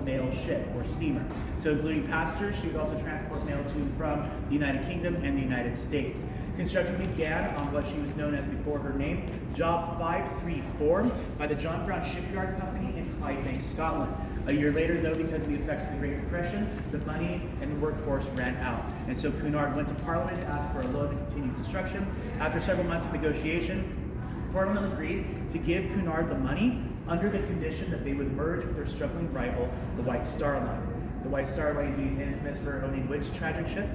mail ship or steamer. So including passengers, she would also transport mail to and from the United Kingdom and the United States. Construction began on what she was known as before her name, Job 534, by the John Brown Shipyard Company in Clydebank, Scotland. A year later, though, because of the effects of the Great Depression, the money and the workforce ran out. And so Cunard went to Parliament to ask for a loan to continue construction. After several months of negotiation, Parliament agreed to give Cunard the money under the condition that they would merge with their struggling rival, the White Star Line. The White Star Line being infamous for owning which tragic ship?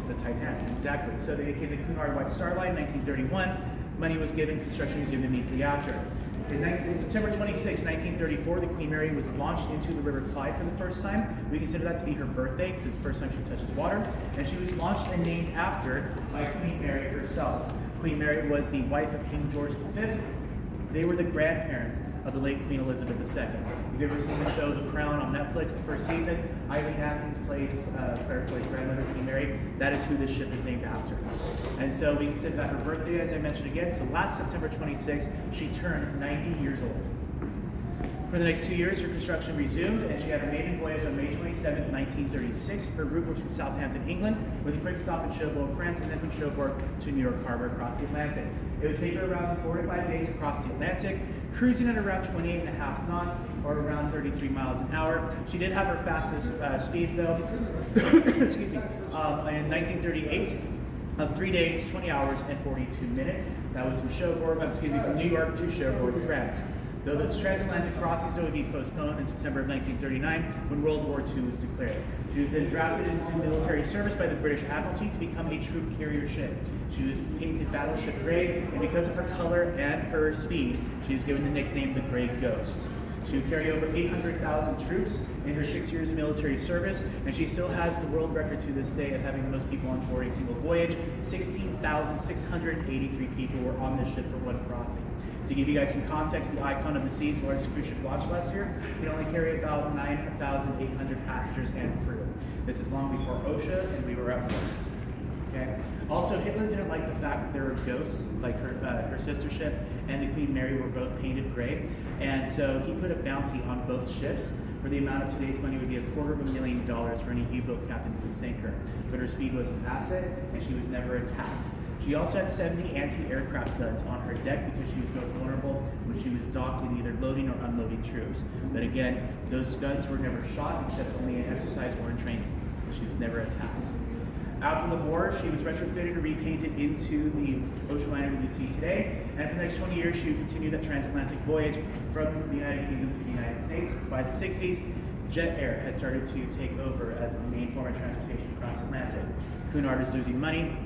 The Titanic, exactly. So they became the Cunard White Star Line in 1931. Money was given, construction resumed immediately after. In September 26, 1934, the Queen Mary was launched into the River Clyde for the first time. We consider that to be her birthday because it's the first time she touches water. And she was launched and named after by Queen Mary herself. Queen Mary was the wife of King George V. They were the grandparents of the late Queen Elizabeth II. If you've ever seen the show The Crown on Netflix, the first season, Eileen Atkins plays Claire Foy's grandmother, Queen Mary. That is who this ship is named after. And so we consider that her birthday, as I mentioned again. So last September 26th, she turned 90 years old. For the next 2 years, her construction resumed, and she had her maiden voyage on May 27, 1936. Her route was from Southampton, England, with a quick stop in Cherbourg, France, and then from Cherbourg to New York Harbor across the Atlantic. It would take her around 4 to 5 days across the Atlantic, cruising at around 28.5 knots, or around 33 miles an hour. She did have her fastest speed, though, excuse me, in 1938. Of 3 days, 20 hours, and 42 minutes. That was from from New York to Cherbourg, France. Though those transatlantic crossings would be postponed in September of 1939 when World War II was declared. She was then drafted into military service by the British Admiralty to become a troop carrier ship. She was painted battleship gray, and because of her color and her speed, she was given the nickname the Gray Ghost. She would carry over 800,000 troops in her 6 years of military service, and she still has the world record to this day of having the most people on board a single voyage. 16,683 people were on this ship for one crossing. To give you guys some context, the Icon of the Seas, the largest cruise ship launched last year, can only carry about 9,800 passengers and crew. This is long before OSHA, and we were at war. Okay. Also, Hitler didn't like the fact that there were ghosts, like her sister ship and the Queen Mary were both painted gray, and so he put a bounty on both ships for the amount of today's money would be $250,000 for any U-boat captain who would sink her. But her speed was an asset, and she was never attacked. She also had 70 anti-aircraft guns on her deck because she was most vulnerable when she was docked in either loading or unloading troops. But again, those guns were never shot except only in exercise or in training. She was never attacked. After the war, she was retrofitted and repainted into the ocean liner that you see today. And for the next 20 years, she would continue that transatlantic voyage from the United Kingdom to the United States. By the 60s, jet air had started to take over as the main form of transportation across the Atlantic. Cunard is losing money.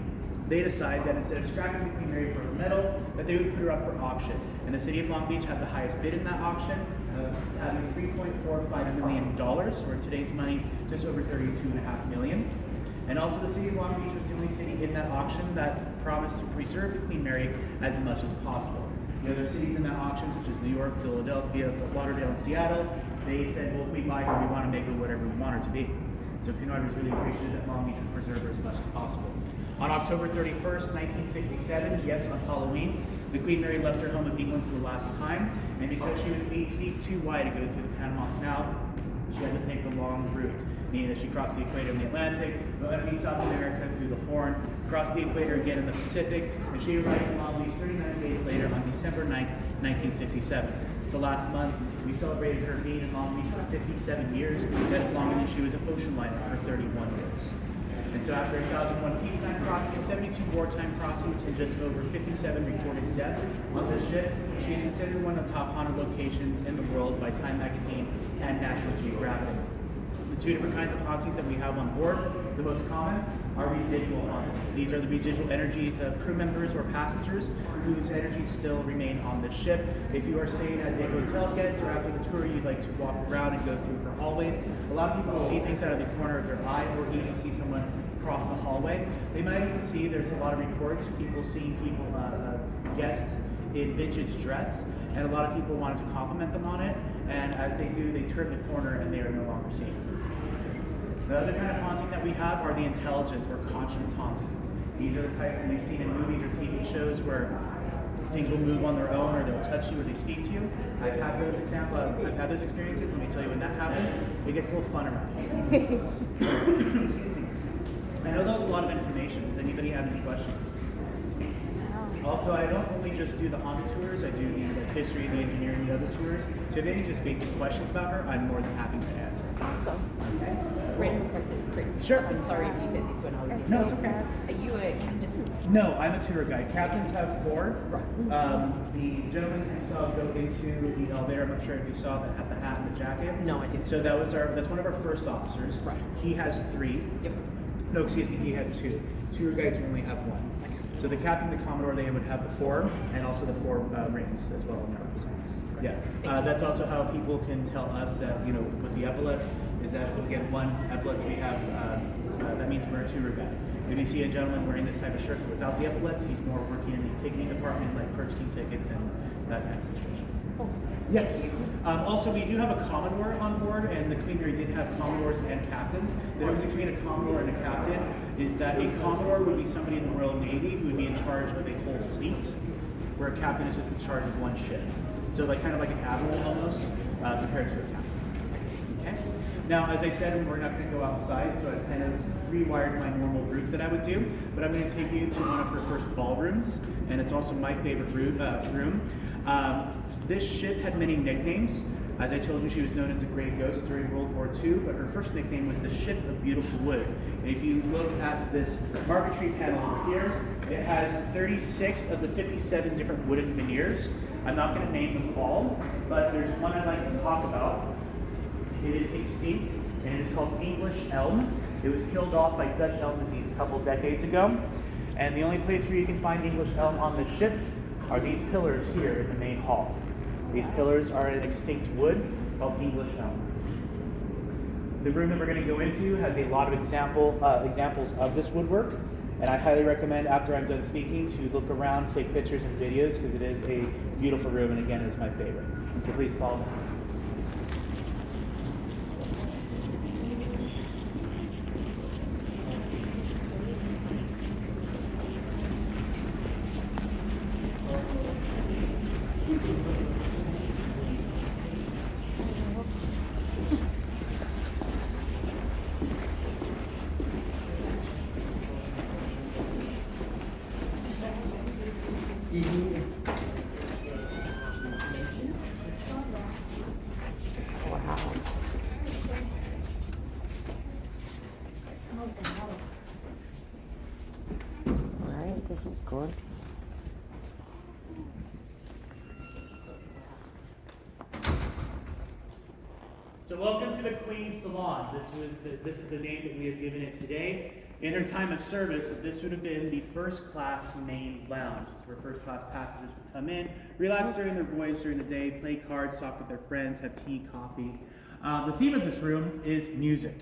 They decide that instead of scrapping the Queen Mary for her metal, that they would put her up for auction. And the city of Long Beach had the highest bid in that auction, having $3.45 million, or in today's money, just over $32.5 million. And also the city of Long Beach was the only city in that auction that promised to preserve the Queen Mary as much as possible. The other cities in that auction, such as New York, Philadelphia, Fort Lauderdale, and Seattle, they said, well, if we buy her, we want to make her whatever we want her to be. So Cunard was really appreciative that Long Beach would preserve her as much as possible. On October 31st, 1967, yes, on Halloween, the Queen Mary left her home in England for the last time, and because she was 8 feet too wide to go through the Panama Canal, she had to take the long route, meaning that she crossed the equator in the Atlantic, went underneath South America through the Horn, crossed the equator again in the Pacific, and she arrived in Long Beach 39 days later on December 9th, 1967. So last month, we celebrated her being in Long Beach for 57 years. That is longer than she was an ocean liner for 31 years. And so after 1,001 peacetime crossings, 72 wartime crossings, and just over 57 recorded deaths on this ship, she is considered one of the top haunted locations in the world by Time Magazine and National Geographic. The two different kinds of hauntings that we have on board, the most common are residual hauntings. These are the residual energies of crew members or passengers whose energies still remain on the ship. If you are staying as a hotel guest or after the tour you'd like to walk around and go through her hallways, a lot of people see things out of the corner of their eye or even see someone cross the hallway. They might even see, there's a lot of reports of people seeing guests in vintage dress, and a lot of people wanted to compliment them on it, and as they do, they turn the corner and they are no longer seen. The other kind of haunting that we have are the intelligent or conscience hauntings. These are the types that you've seen in movies or TV shows where things will move on their own, or they'll touch you, or they speak to you. I've had those experiences. Let me tell you, when that happens, it gets a little fun around here. Excuse me. I know that was a lot of information. Does anybody have any questions? Also, I don't only just do the haunted tours, I do the history, the engineering, the other tours. So if you have any just basic questions about her, I'm more than happy to answer. Awesome. Okay. Random question, quick. Sure. I'm sorry if you said this when I was in. No, it's okay. Are you a captain? No, I'm a tour guide. Captains have 4. Right. The gentleman that you saw go into the elevator, I'm not sure if you saw that had the hat and the jacket. No, I didn't. So that's one of our first officers. Right. He has 3. Yep. No, excuse me, he has 2. Tour guides only have 1. So the captain, the commodore, they would have the 4, and also the 4 rings as well in their arms. Yeah, that's also how people can tell us that, with the epaulets, is that we get 1 epaulets, we have, that means we're a tour guide. If you see a gentleman wearing this type of shirt without the epaulets, he's more working in the ticketing department, like purchasing tickets and that kind of situation. Yeah. Thank you. Also, we do have a Commodore on board, and the Queen Mary did have Commodores and captains. The difference between a Commodore and a captain is that a Commodore would be somebody in the Royal Navy who would be in charge of a whole fleet, where a captain is just in charge of 1 ship. So kind of like an admiral almost, compared to a captain. Okay. Now, as I said, we're not going to go outside, so I kind of rewired my normal route that I would do, but I'm going to take you to one of her first ballrooms, and it's also my favorite room. This ship had many nicknames. As I told you, she was known as the Grey Ghost during World War II, but her first nickname was the Ship of Beautiful Woods. And if you look at this marquetry panel over here, it has 36 of the 57 different wooden veneers. I'm not going to name them all, but there's one I'd like to talk about. It is extinct, and it is called English elm. It was killed off by Dutch elm disease a couple decades ago. And the only place where you can find English elm on this ship are these pillars here in the main hall. These pillars are an extinct wood called English elm. The room that we're going to go into has a lot of examples of this woodwork, and I highly recommend, after I'm done speaking, to look around, take pictures and videos, because it is a beautiful room, and again, it's my favorite. So please follow me. Alright, this is gorgeous. So welcome to the Queen's Salon. This is the name that we have given it today. In her time of service, this would have been the first class main lounge. It's where first class passengers would come in, relax during their voyage during the day, play cards, talk with their friends, have tea, coffee. The theme of this room is music.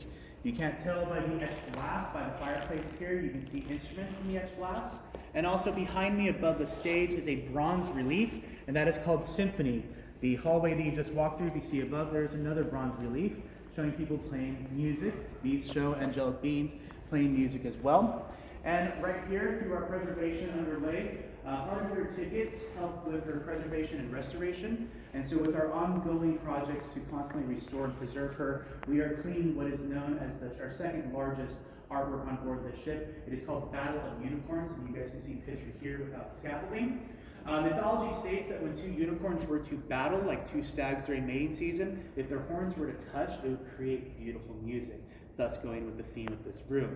You can't tell by the etched glass, by the fireplace here, you can see instruments in the etched glass. And also behind me above the stage is a bronze relief, and that is called Symphony. The hallway that you just walked through, if you see above, there's another bronze relief showing people playing music. These show angelic beings playing music as well. And right here, through our preservation underway, part of your tickets help with her preservation and restoration. And so with our ongoing projects to constantly restore and preserve her, we are cleaning what is known as our second largest artwork on board the ship. It is called Battle of Unicorns, and you guys can see a picture here without scaffolding. Mythology states that when 2 unicorns were to battle, like 2 stags during mating season, if their horns were to touch, it would create beautiful music, thus going with the theme of this room.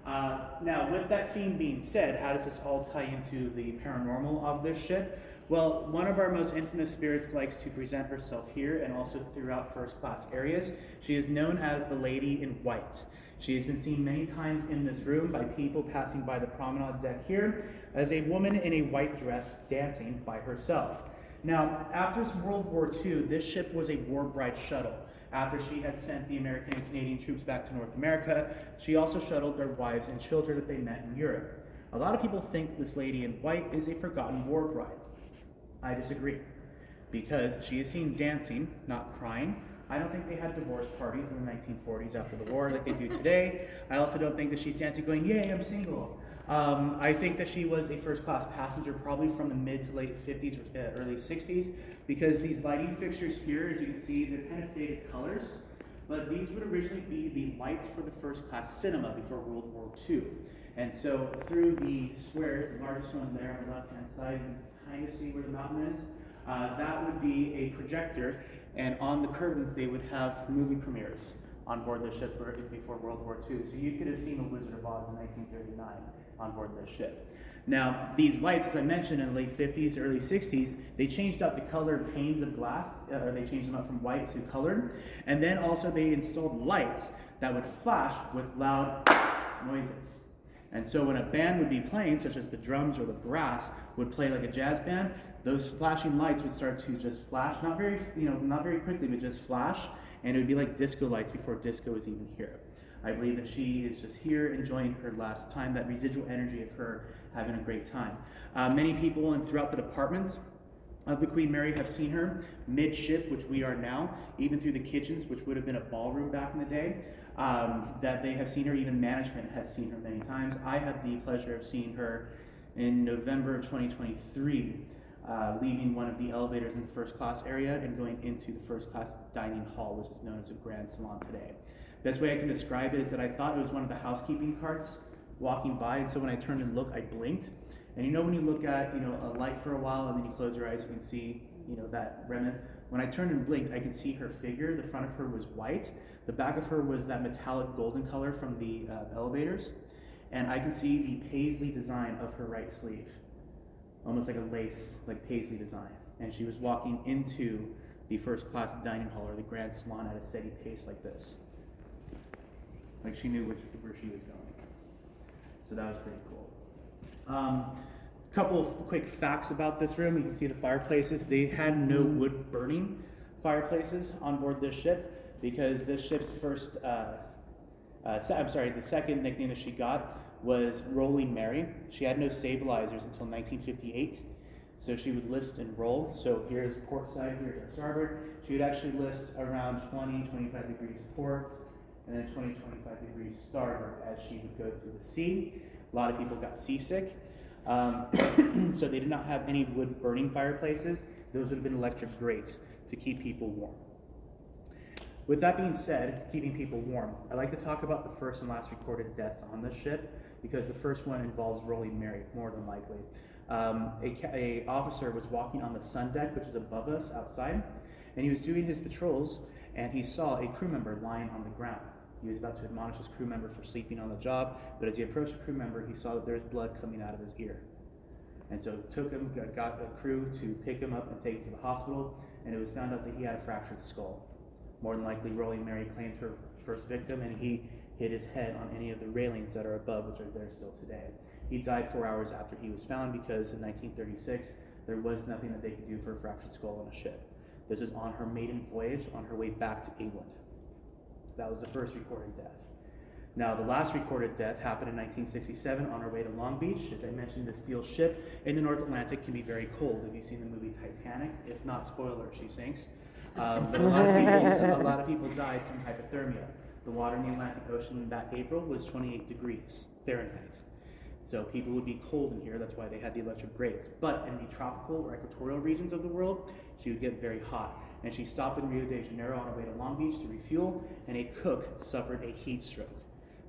Now, with that theme being said, how does this all tie into the paranormal of this ship? Well, one of our most infamous spirits likes to present herself here and also throughout first class areas. She is known as the Lady in White. She has been seen many times in this room by people passing by the promenade deck here as a woman in a white dress dancing by herself. Now, after World War II, this ship was a war bride shuttle. After she had sent the American and Canadian troops back to North America, she also shuttled their wives and children that they met in Europe. A lot of people think this lady in white is a forgotten war bride. I disagree, because she is seen dancing, not crying. I don't think they had divorce parties in the 1940s after the war like they do today. I also don't think that she's dancing going, yay, I'm single. I think that she was a first-class passenger, probably from the mid to late 50s or early 60s, because these lighting fixtures here, as you can see, they're kind of faded colors, but these would originally be the lights for the first-class cinema before World War II. And so through the squares, the largest one there on the left-hand side, you can kind of see where the mountain is. That would be a projector, and on the curtains they would have movie premieres on board the ship before World War II. So you could have seen The Wizard of Oz in 1939 on board the ship. Now, these lights, as I mentioned, in the late 50s, early 60s, they changed out the colored panes of glass, or they changed them out from white to colored, and then also they installed lights that would flash with loud noises. And so when a band would be playing, such as the drums or the brass would play like a jazz band, those flashing lights would start to just flash, not very quickly, but just flash, and it would be like disco lights before disco was even here. I believe that she is just here enjoying her last time, that residual energy of her having a great time. Many people and throughout the departments of the Queen Mary have seen her midship, which we are now, even through the kitchens, which would have been a ballroom back in the day, that they have seen her. Even management has seen her many times. I had the pleasure of seeing her in November of 2023, leaving one of the elevators in the first class area and going into the first class dining hall, which is known as a grand salon today. Best way I can describe it is that I thought it was one of the housekeeping carts walking by, and so when I turned and looked, I blinked. And you know when you look at a light for a while and then you close your eyes, you can see that remnants. When I turned and blinked, I could see her figure. The front of her was white. The back of her was that metallic golden color from the elevators, and I can see the paisley design of her right sleeve, almost like a lace, like paisley design. And she was walking into the first class dining hall or the grand salon at a steady pace like this. Like she knew where she was going. So that was pretty cool. Couple of quick facts about this room. You can see the fireplaces. They had no wood burning fireplaces on board this ship because this ship's the second nickname that she got was Rolling Mary. She had no stabilizers until 1958. So she would list and roll. So here's port side, here's our starboard. She would actually list around 20, 25 degrees port, and then 20, 25 degrees starboard as she would go through the sea. A lot of people got seasick. So they did not have any wood burning fireplaces. Those would have been electric grates to keep people warm. With that being said, keeping people warm, I'd like to talk about the first and last recorded deaths on this ship because the first one involves Rolling Mary, more than likely. A officer was walking on the sun deck, which is above us outside, and he was doing his patrols, and he saw a crew member lying on the ground. He was about to admonish his crew member for sleeping on the job, but as he approached the crew member, he saw that there was blood coming out of his ear. And so took him, got a crew to pick him up and take him to the hospital, and it was found out that he had a fractured skull. More than likely, Rolling Mary claimed her first victim, and he hit his head on any of the railings that are above, which are there still today. He died 4 hours after he was found because in 1936, there was nothing that they could do for a fractured skull on a ship. This was on her maiden voyage on her way back to England. That was the first recorded death. Now, the last recorded death happened in 1967 on her way to Long Beach. As I mentioned, the steel ship in the North Atlantic can be very cold. Have you seen the movie Titanic? If not, spoiler, she sinks. But a lot of people died from hypothermia. The water in the Atlantic Ocean that April was 28 degrees Fahrenheit. So people would be cold in here. That's why they had the electric grates. But in the tropical or equatorial regions of the world, she would get very hot. And she stopped in Rio de Janeiro on her way to Long Beach to refuel, and a cook suffered a heat stroke.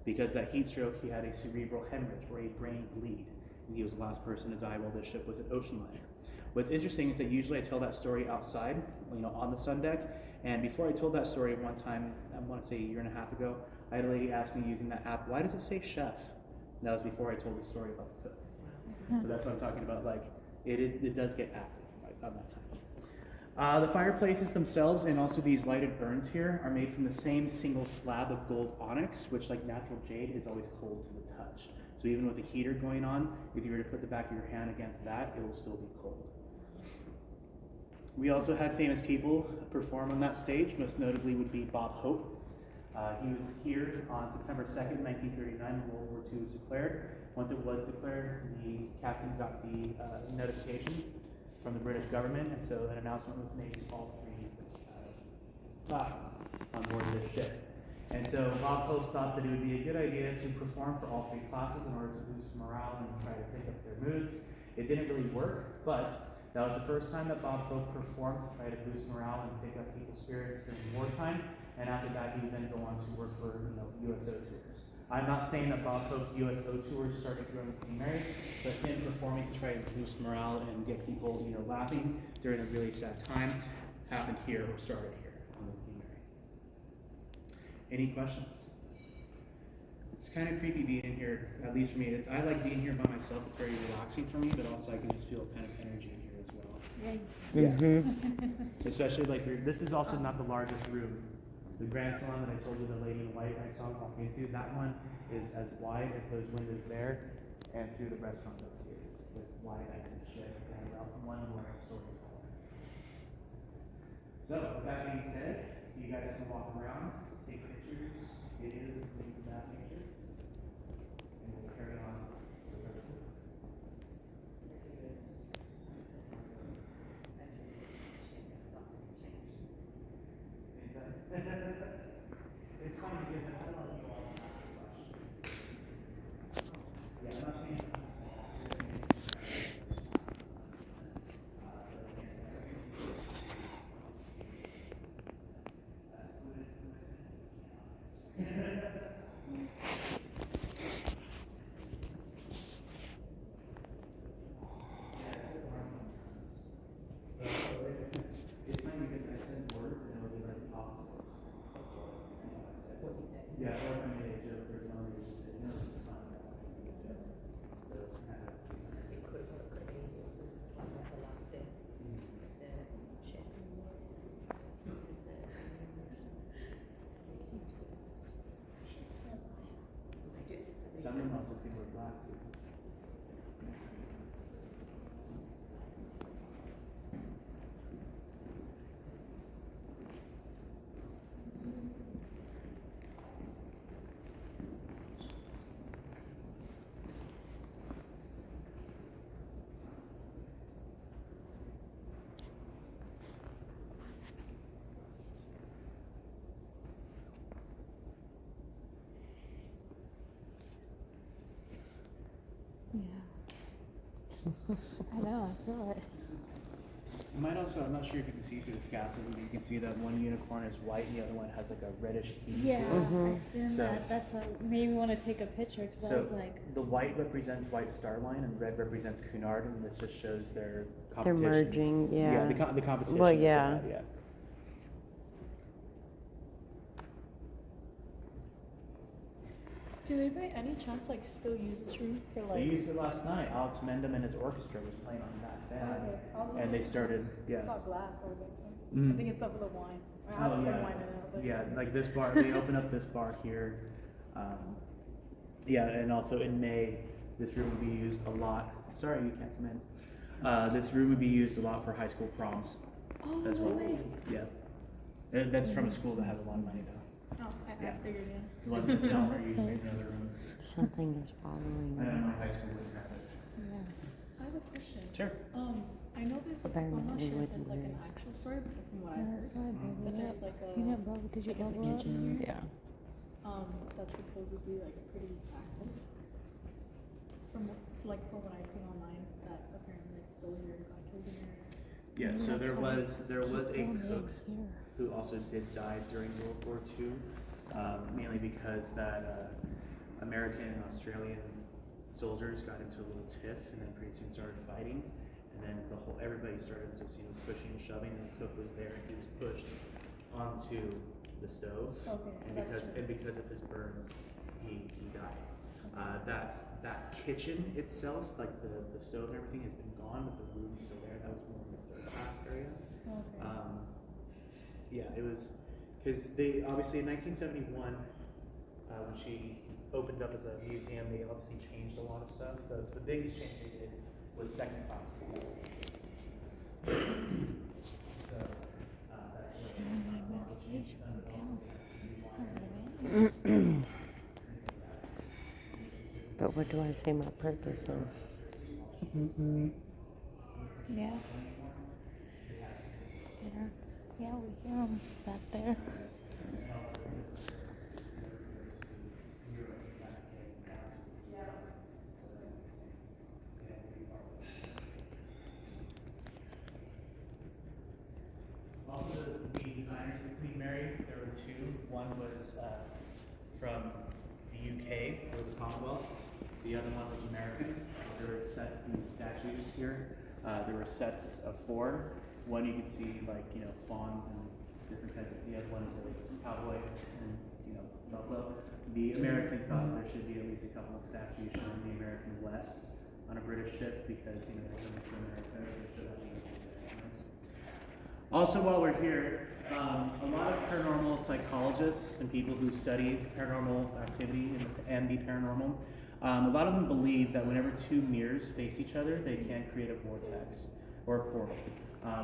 Because that heat stroke, he had a cerebral hemorrhage or a brain bleed. And he was the last person to die while this ship was an ocean liner. What's interesting is that usually I tell that story outside, on the sun deck. And before I told that story one time, I want to say a year and a half ago, I had a lady ask me using that app, why does it say chef? And that was before I told the story about the cook. So that's what I'm talking about. Like, it does get active on that time. The fireplaces themselves and also these lighted urns here are made from the same single slab of gold onyx, which, like natural jade, is always cold to the touch. So even with a heater going on, if you were to put the back of your hand against that, it will still be cold. We also had famous people perform on that stage. Most notably would be Bob Hope. He was here on September 2nd, 1939, when World War II was declared. Once it was declared, the captain got the notification from the British government, and so an announcement was made to all three classes on board this ship. And so Bob Pope thought that it would be a good idea to perform for all 3 classes in order to boost morale and try to pick up their moods. It didn't really work, but that was the first time that Bob Pope performed to try to boost morale and pick up people's spirits during wartime. And after that, he would then go on to work for USO tours. I'm not saying that Bob Pope's USO tours started during Queen Mary, but him performing to try to boost morale and get people laughing during a really sad time happened here or started here on the Queen Mary. Any questions? It's kind of creepy being in here, at least for me. I like being here by myself. It's very relaxing for me, but also I can just feel kind of energy in here as well. Yeah. Especially this is also not the largest room. The grand salon that I told you, the lady in white I saw walking into, that one is as wide as those windows there, and through the restaurant upstairs. It's as wide as it should, and about 1 more story taller. So, with that being said, you guys can walk around, take pictures, videos, and things of that nature, and we'll carry on with our tour. It's funny because I don't know if you all have questions. Yeah, I'm not saying it's funny because I said words and it'll be like the opposite. What you said. Yeah, or if I made a joke or something, you just said, no, it's fine. So it's kind of. It could have been like the last day. The shit. Some of them also think we're black too. Yeah. I know, I feel it. You might also, I'm not sure if you can see through the scaffold, but you can see that one unicorn is white and the other one has like a reddish hue Yeah, to it. I seen So- that. That's what made me want to take a picture because I So was like, the white represents White Star Line and red represents Cunard, and this just shows their They're competition. merging, yeah. The competition. Well, that they yeah. had, yeah. do they by any chance like still use this room for They used it last night. Alex Mendham and his orchestra was playing on that band, and they started. Yeah. It's all glass. I was like, Mhm. I think it's up for the wine. I Oh, have some yeah. wine in it. I was like, Yeah, like this bar, they open up this bar here. Yeah, and also in May, this room will be used a lot. Sorry, you can't come in. This room would be used a lot for high school proms oh, as well. really? Yeah. That's from a school that has a lot of money though. Oh, Yeah. I figured, yeah. The ones that don't are usually in the other rooms. Something is following I know me. my high school wouldn't have it. Yeah. I have a question. Sure. I know there's, Apparently I'm not we sure if wouldn't it's like an really. actual story, but from what Yeah, I've that's heard, why I bubbled that up. there's like a, You didn't bubble, did you I guess a bubble up? kitchen here. Yeah. That's supposedly like pretty active. From what I've seen online, that apparently like soldier got killed in there. Yeah, so That's there why was a Going in cook here. who also did die during World War II, mainly because that American and Australian soldiers got into a little tiff and then pretty soon started fighting, and then everybody started just pushing and shoving, and the cook was there and he was pushed onto the stove, Okay, so and that's because of his burns, he died. That kitchen itself, like the stove and everything, has been gone, but the room's still there. That was more in the third class area. Okay. Yeah, it was because they obviously in 1971, when she opened up as a museum, they obviously changed a lot of stuff. The biggest change they did was second class. So that's But what do I say my purpose is? Yeah. Dinner. Yeah, we hear 'em back there. One was from the UK or the Commonwealth. The other one was American. There were sets and statues here. There were sets of 4. One you could see like fawns and different types of. The other one is like cowboy and buffalo. The American thought there should be at least a couple of statues showing the American West on a British ship because they're coming to America, so it should have been Americans. Also, while we're here, a lot of paranormal psychologists and people who study paranormal activity and the paranormal, a lot of them believe that whenever 2 mirrors face each other, they can create a vortex or a portal,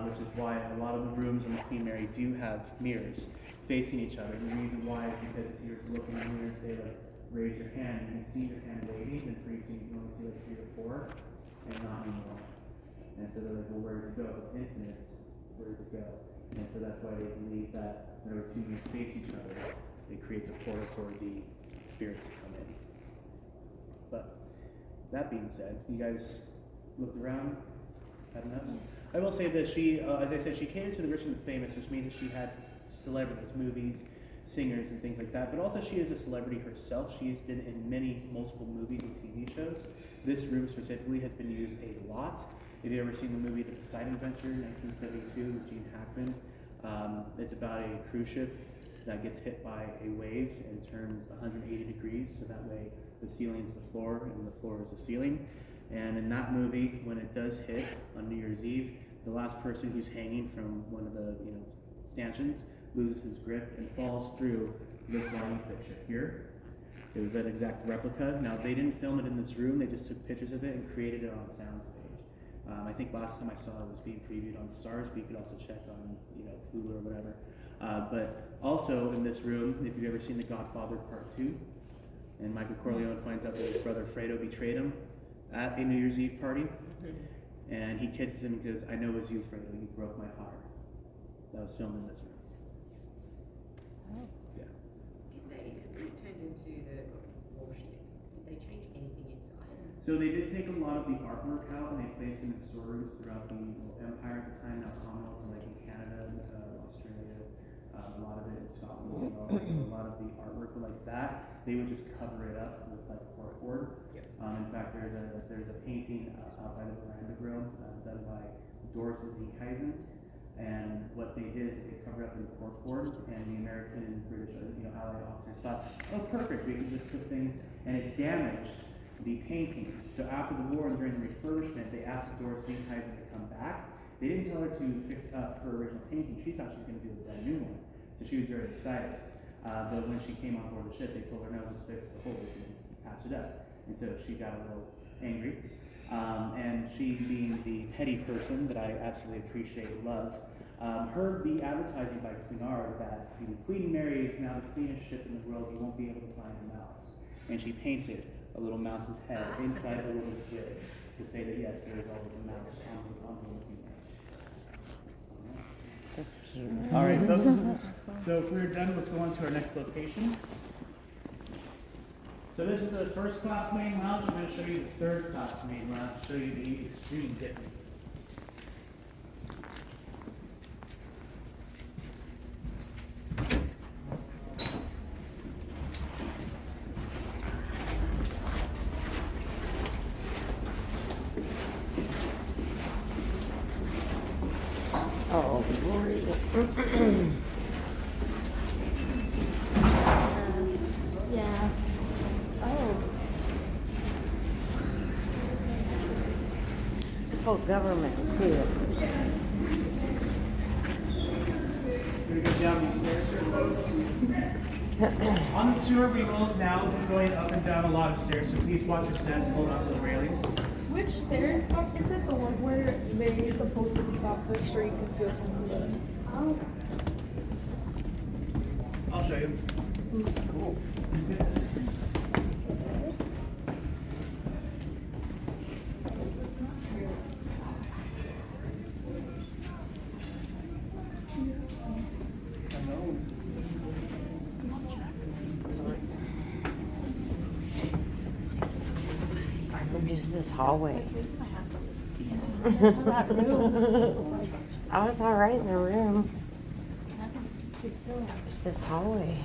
which is why a lot of the rooms in the Queen Mary do have mirrors facing each other. And the reason why is because if you're looking in the mirror and say, like, raise your hand, you can see your hand waving, and pretty soon you can only see like 3 or 4 and not anymore. And so they're like, well, where does it go? With infinites, where does it go? And so that's why they believe that whenever 2 mirrors face each other, it creates a portal for the spirits to come in. But that being said, you guys looked around, had enough? I will say that she, as I said, she catered to the rich and the famous, which means that she had celebrities, movies, singers, and things like that. But also she is a celebrity herself. She's been in multiple movies and TV shows. This room specifically has been used a lot. Have you ever seen the movie The Poseidon Adventure, 1972, with Gene Hackman? It's about a cruise ship that gets hit by a wave and turns 180 degrees, so that way the ceiling is the floor and the floor is the ceiling. And in that movie, when it does hit on New Year's Eve, the last person who's hanging from one of the stanchions loses his grip and falls through this line fixture here. It was an exact replica. Now, they didn't film it in this room, they just took pictures of it and created it on soundstage. I think last time I saw it was being previewed on Stars, but you could also check on Hulu or whatever. But also in this room, if you've ever seen The Godfather Part 2, and Michael Corleone finds out that his brother Fredo betrayed him at a New Year's Eve party, and he kisses him and goes, "I know it was you, Fredo, you broke my heart." That was filmed in this room. Oh. Yeah. Did they, when it turned into the warship, did they change anything inside? So they did take a lot of the artwork out and they placed it in storerooms throughout the empire at the time, now Commonwealth, so like in Canada, Australia, a lot of it in Scotland as well. So a lot of the artwork like that, they would just cover it up with like corkboard. Yep. In fact, there's a painting out by the veranda grill done by Doris Zeekhuizen. And what they did is they covered up in corkboard, and the American and British, Allied officers thought, oh, perfect, we can just put things, and it damaged the painting. So after the war and during the refurbishment, they asked Doris Zeekhuizen to come back. They didn't tell her to fix up her original painting. She thought she was going to do a brand new one, so she was very excited. But when she came on board the ship, they told her, no, just fix the holes and patch it up. And so she got a little angry. And she, being the petty person that I absolutely appreciate and love, heard the advertising by Cunard that the Queen Mary is now the cleanest ship in the world, you won't be able to find a mouse. And she painted a little mouse's head inside the woman's wig to say that yes, there is always a mouse on the Queen Mary. That's cute. All right, folks. So if we're done, let's go on to our next location. So this is the first class main lounge. I'm going to show you the third class main lounge to show you the extreme differences. Oh, Lori. Yeah. Oh. Full government, too. We're going to go down these stairs here, folks. On the sewer, we will now be going up and down a lot of stairs, so please watch your step and hold on to the railings. Which stairs is it? The one where Mary is supposed to be up the street and feel something? Oh. I'll show you. Cool. I could use this hallway. I was all right in the room. It's this hallway.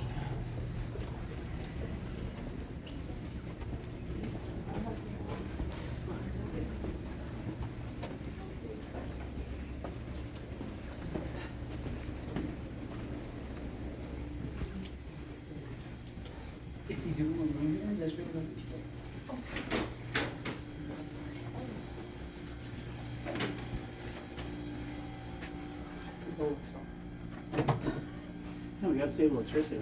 If you do want to leave it, just bring it over to you. No, we got to save electricity.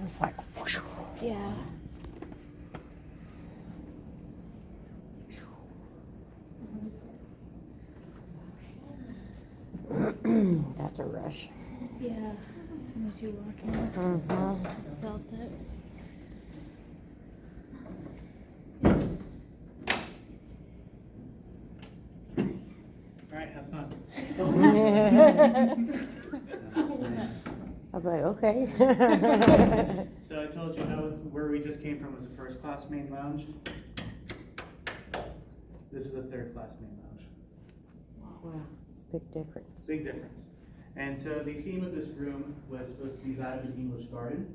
It's like, whoosh. Yeah. That's a rush. Yeah. As soon as you walk in, Mm-hmm. felt it. All right, have fun. I'll be like, okay. So I told you that was where we just came from was the first class main lounge. This is the third class main lounge. Wow, big difference. Big difference. And so the theme of this room was supposed to be that of an English garden.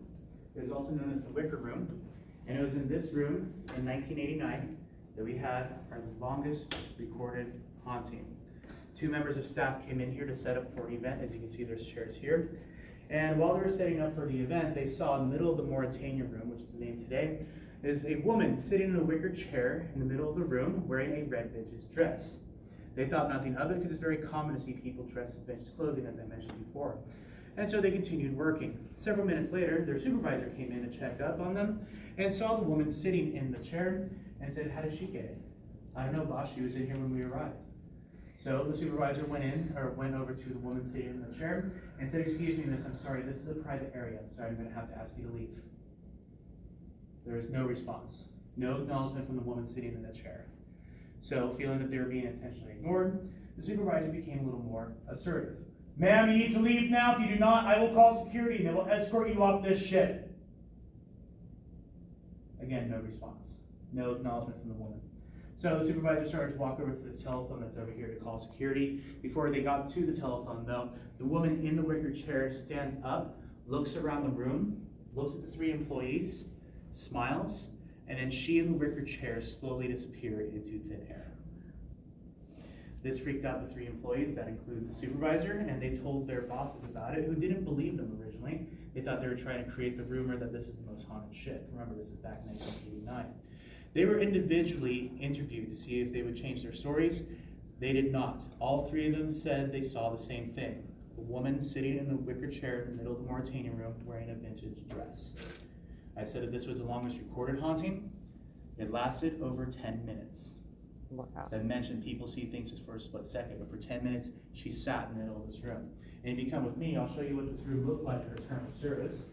It was also known as the Wicker Room. And it was in this room in 1989 that we had our longest recorded haunting. 2 members of staff came in here to set up for an event. As you can see, there's chairs here. And while they were setting up for the event, they saw in the middle of the Mauritania room, which is the name today, is a woman sitting in a wicker chair in the middle of the room wearing a red vintage dress. They thought nothing of it because it's very common to see people dressed in vintage clothing, as I mentioned before. And so they continued working. Several minutes later, their supervisor came in to check up on them and saw the woman sitting in the chair and said, "How did she get it?" "I don't know, boss, she was in here when we arrived." So the supervisor went over to the woman sitting in the chair and said, "Excuse me, miss, I'm sorry, this is a private area. I'm sorry, I'm going to have to ask you to leave." There was no response, no acknowledgement from the woman sitting in the chair. So, feeling that they were being intentionally ignored, the supervisor became a little more assertive. "Ma'am, you need to leave now. If you do not, I will call security and they will escort you off this ship." Again, no response, no acknowledgement from the woman. So the supervisor started to walk over to the telephone that's over here to call security. Before they got to the telephone, though, the woman in the wicker chair stands up, looks around the room, looks at the 3 employees, smiles, and then she and the wicker chair slowly disappear into thin air. This freaked out the 3 employees, that includes the supervisor, and they told their bosses about it, who didn't believe them originally. They thought they were trying to create the rumor that this is the most haunted ship. Remember, this is back in 1989. They were individually interviewed to see if they would change their stories. They did not. All 3 of them said they saw the same thing. A woman sitting in the wicker chair in the middle of the Mauritania room wearing a vintage dress. I said that this was the longest recorded haunting. It lasted over 10 minutes. Wow. As I mentioned, people see things just for a split second, but for 10 minutes, she sat in the middle of this room. And if you come with me, I'll show you what this room looked like at her term of service.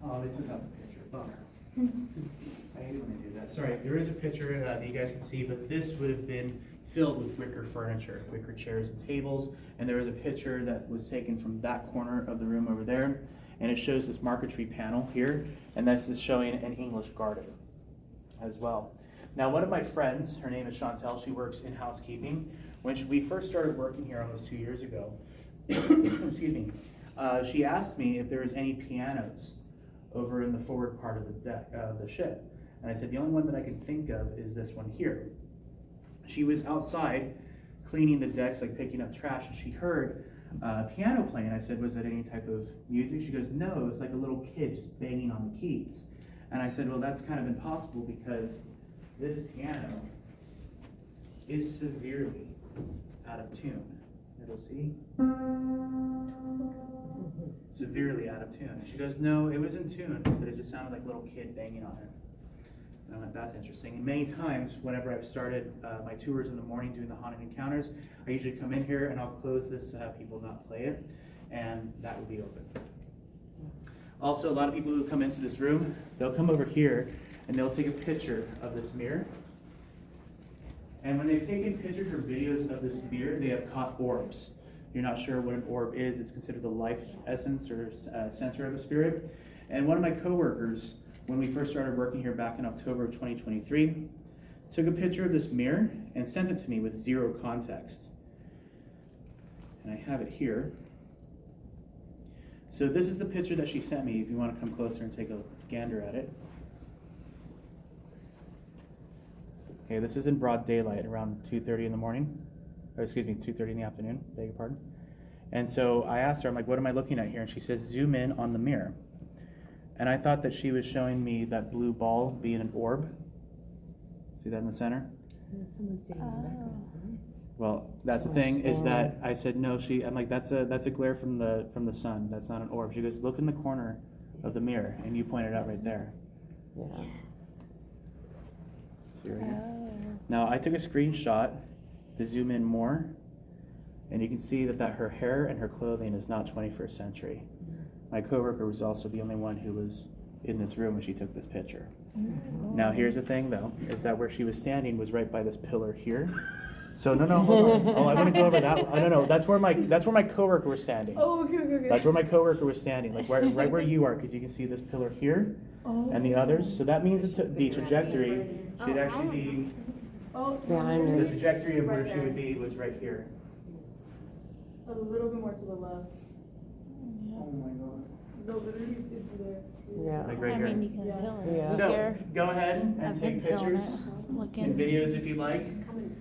Oh, they took out the picture. Bummer. I hate when they do that. Sorry, there is a picture that you guys can see, but this would have been filled with wicker furniture, wicker chairs and tables. And there was a picture that was taken from that corner of the room over there. And it shows this marquetry panel here. And this is showing an English garden as well. Now, one of my friends, her name is Chantel, she works in housekeeping. When we first started working here almost 2 years ago, excuse me, she asked me if there was any pianos over in the forward part of the deck of the ship. And I said, the only one that I can think of is this one here. She was outside cleaning the decks, like picking up trash, and she heard piano playing. I said, was that any type of music? She goes, no, it's like a little kid just banging on the keys. And I said, well, that's kind of impossible because this piano is severely out of tune. It'll see. Severely out of tune. She goes, no, it was in tune, but it just sounded like a little kid banging on it. And I'm like, that's interesting. And many times, whenever I've started my tours in the morning doing the haunted encounters, I usually come in here and I'll close this to have people not play it, and that would be open. Also, a lot of people who come into this room, they'll come over here and they'll take a picture of this mirror. And when they've taken pictures or videos of this mirror, they have caught orbs. You're not sure what an orb is. It's considered the life essence or center of a spirit. And one of my coworkers, when we first started working here back in October of 2023, took a picture of this mirror and sent it to me with 0 context. And I have it here. So this is the picture that she sent me, if you want to come closer and take a gander at it. Okay, this is in broad daylight, around 2:30 in the morning, or excuse me, 2:30 in the afternoon. Beg your pardon. And so I asked her, I'm like, what am I looking at here? And she says, zoom in on the mirror. And I thought that she was showing me that blue ball being an orb. See that in the center? Someone's sitting in the background. Well, that's the thing is that I said no. I'm like, that's a glare from the sun. That's not an orb. She goes, look in the corner of the mirror, and you pointed out right there. Yeah. See right here. Now I took a screenshot to zoom in more, and you can see that her hair and her clothing is not 21st century. My coworker was also the only one who was in this room when she took this picture. Now here's the thing though, is that where she was standing was right by this pillar here. So no, hold on. Oh, I want to go over that. No, that's where my coworker was standing. Oh, okay. That's where my coworker was standing, like right where you are, because you can see this pillar here and the others. So that means the trajectory should actually be, Yeah, I know. the trajectory of where she would be was right here. A little bit more to the left. Oh my god. No, literally, it's there. Yeah. Like right I here. mean, you can feel it. Yeah. So Here, go ahead and I've take been feeling pictures it. and Looking. videos if you like.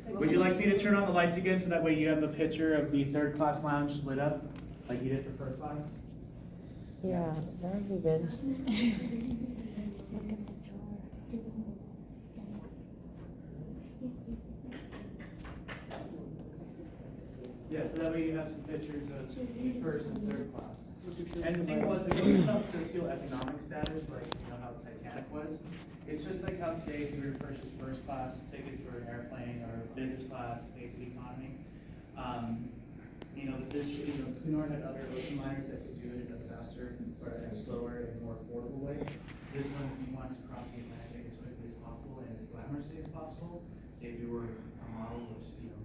Would you like me to turn on the lights again so that way you have a picture of the third class lounge lit up like you did for first class? Yeah, that would be good. Look at the jar. Yeah, so that way you have some pictures of first and third class. And the thing was, it wasn't about socioeconomic status, like you know how Titanic was. It's just like how today, if you were to purchase first class tickets for an airplane or business class, basic economy, you know, Cunard had other ocean liners that could do it in a faster, or a slower and more affordable way. This one, you wanted to cross the Atlantic as quickly as possible and as glamorously as possible. Say if you were a model, which you know,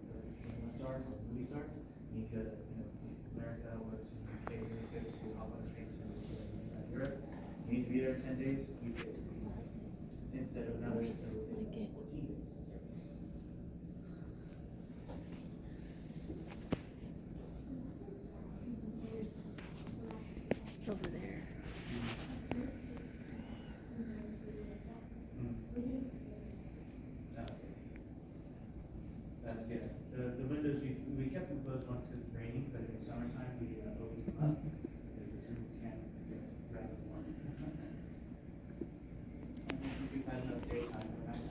a star or a movie star, and you could, you know, America or to UK, you could to hop on a train to Europe. You need to be there 10 days. You take it instead of another ship that would take 14 days. Over there. That's the windows we kept them closed once because it's raining, but in the summertime we opened them up because the Zoom can't grab it more. We've had enough daytime or nighttime.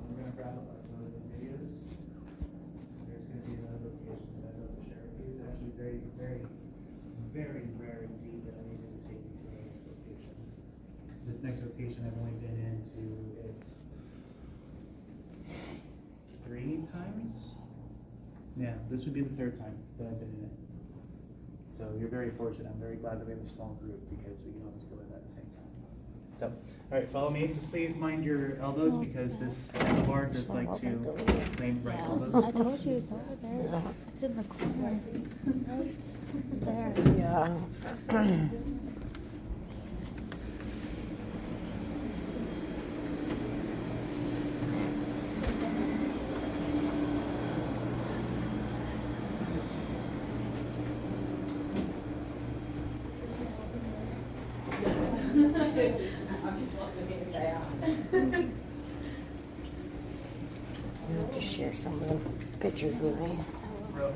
We're going to wrap up our photos and videos. There's going to be another location that I'd love to share with you. It's actually very indeed that I needed to take you to our next location. This next location I've only been into it 3 times. Yeah, this would be the 3rd time that I've been in it. So you're very fortunate. I'm very glad that we have a small group because we can always go in at the same time. So, all right, follow me. Just please mind your elbows because this handlebar does like to claim right Yeah, elbows. I told you it's over there. It's in the corner. Right there. Yeah. You have to share some of the pictures with me. Bro.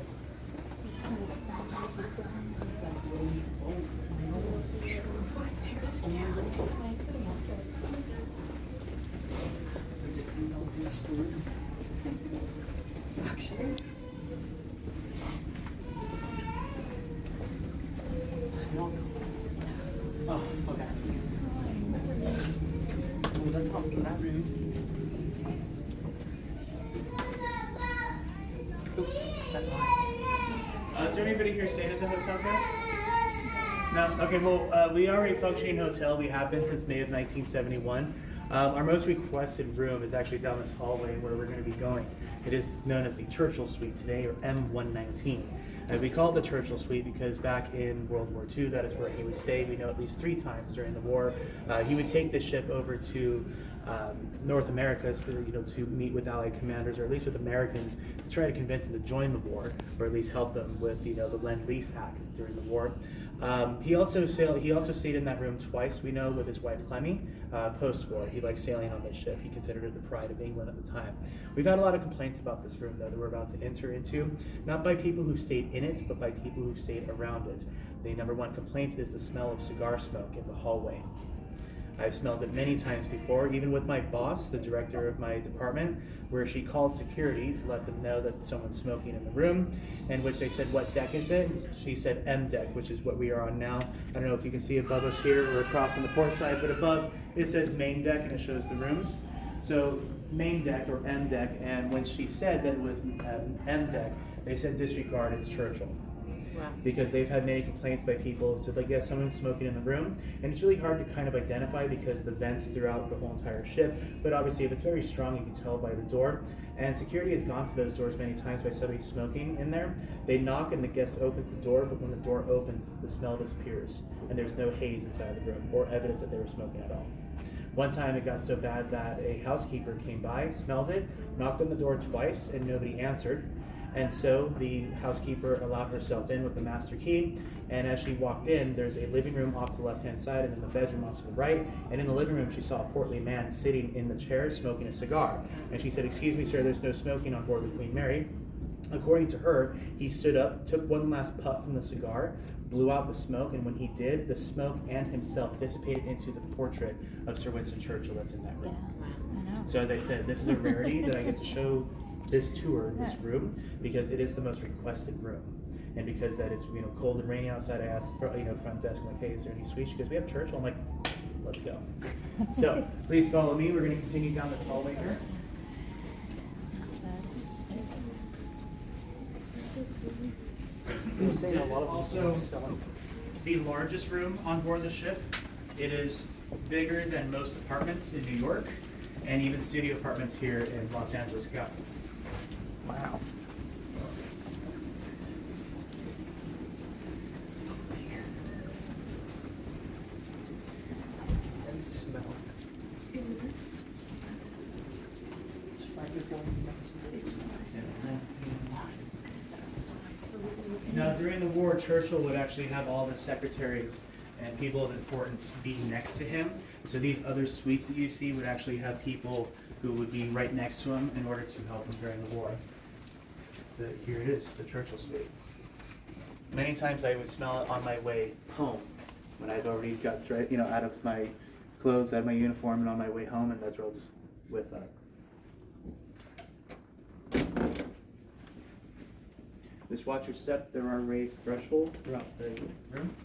Thanks for the help. Actually. Oh, okay. Oh, that's not that rude. Oop, that's fine. Is there anybody here staying as a hotel guest? No? Okay, well, we are a functioning hotel. We have been since May of 1971. Our most requested room is actually down this hallway where we're going to be going. It is known as the Churchill Suite today, or M119. We call it the Churchill Suite because back in World War II, that is where he would stay. We know at least 3 times during the war. He would take the ship over to North America, to meet with Allied commanders, or at least with Americans, to try to convince them to join the war, or at least help them with the Lend-Lease Act during the war. He also stayed in that room twice, we know, with his wife Clemmy, post-war. He liked sailing on this ship. He considered it the pride of England at the time. We've had a lot of complaints about this room, though, that we're about to enter into, not by people who've stayed in it, but by people who've stayed around it. The number one complaint is the smell of cigar smoke in the hallway. I've smelled it many times before, even with my boss, the director of my department, where she called security to let them know that someone's smoking in the room, and which they said, "What deck is it?" She said, "M deck," which is what we are on now. I don't know if you can see above us here or across on the port side, but above it says main deck and it shows the rooms. So main deck or M deck, and when she said that it was M deck, they said disregard, it's Churchill. Wow. Because they've had many complaints by people who said, like, yeah, someone's smoking in the room, and it's really hard to kind of identify because the vents throughout the whole entire ship, but obviously if it's very strong you can tell by the door, and security has gone to those doors many times by somebody smoking in there. They knock and the guest opens the door, but when the door opens, the smell disappears, and there's no haze inside the room or evidence that they were smoking at all. One time it got so bad that a housekeeper came by, smelled it, knocked on the door twice, and nobody answered. And so the housekeeper allowed herself in with the master key, and as she walked in, there's a living room off to the left-hand side and then the bedroom off to the right, and in the living room she saw a portly man sitting in the chair smoking a cigar. And she said, "Excuse me, sir, there's no smoking on board the Queen Mary." According to her, he stood up, took one last puff from the cigar, blew out the smoke, and when he did, the smoke and himself dissipated into the portrait of Sir Winston Churchill that's in that room. I know. So as I said, this is a rarity that I get to show this tour, this room, because it is the most requested room. And because that it's cold and rainy outside, I asked for front desk, I'm like, "Hey, is there any suites?" She goes, "We have Churchill." I'm like, "Let's go." So please follow me. We're going to continue down this hallway here. This is also the largest room on board the ship. It is bigger than most apartments in New York, and even studio apartments here in Los Angeles County. Wow. Smell. Now, during the war, Churchill would actually have all the secretaries and people of importance be next to him. So these other suites that you see would actually have people who would be right next to him in order to help him during the war. Here it is, the Churchill suite. Many times I would smell it on my way home when I've already got out of my clothes, out of my uniform, and on my way home, and that's where I'll just with that. Just watch your step. There are raised thresholds throughout the room.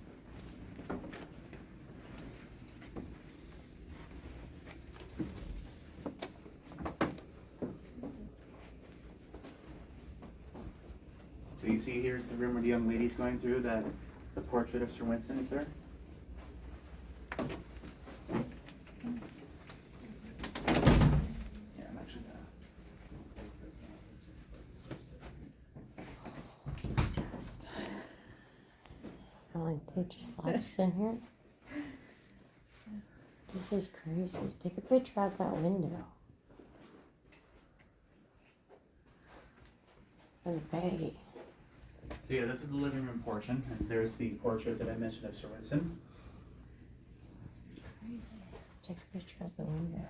So you see here's the room where the young lady's going through, that the portrait of Sir Winston is there. Yeah, I'm actually Just. Oh, they just let us in here. This is crazy. Take a picture out that window. Okay. So yeah, this is the living room portion, and there's the portrait that I mentioned of Sir Winston. Crazy. Take a picture out the window.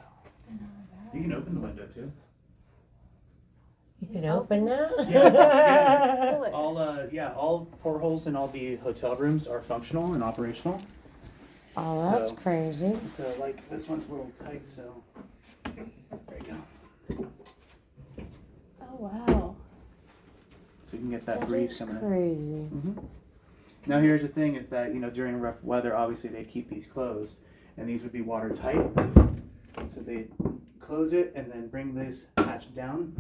You can open the window too. You can open that? Yeah. All portholes in all the hotel rooms are functional and operational. Oh, that's So- crazy. So like this one's a little tight, so there you go. Oh, wow. So you can get that That breeze is coming in. crazy. Now here's the thing is that, during rough weather, obviously they'd keep these closed, and these would be watertight. So they'd close it and then bring this hatch down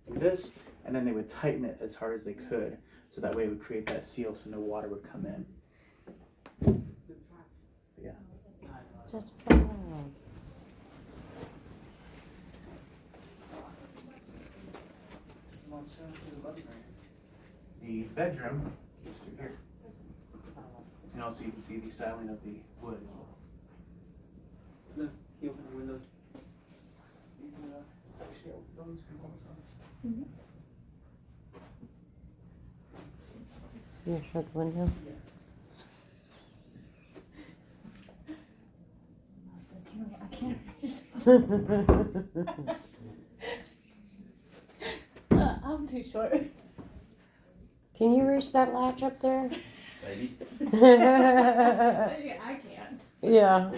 like this, and then they would tighten it as hard as they could, so that way it would create that seal so no water would come in. But yeah. That's wild. The bedroom is through here. And also you can see the styling of the wood as well. Look, you open the window. You want to show the window? I can't. I'm too short. Can you reach that latch up there? I can't. Yeah.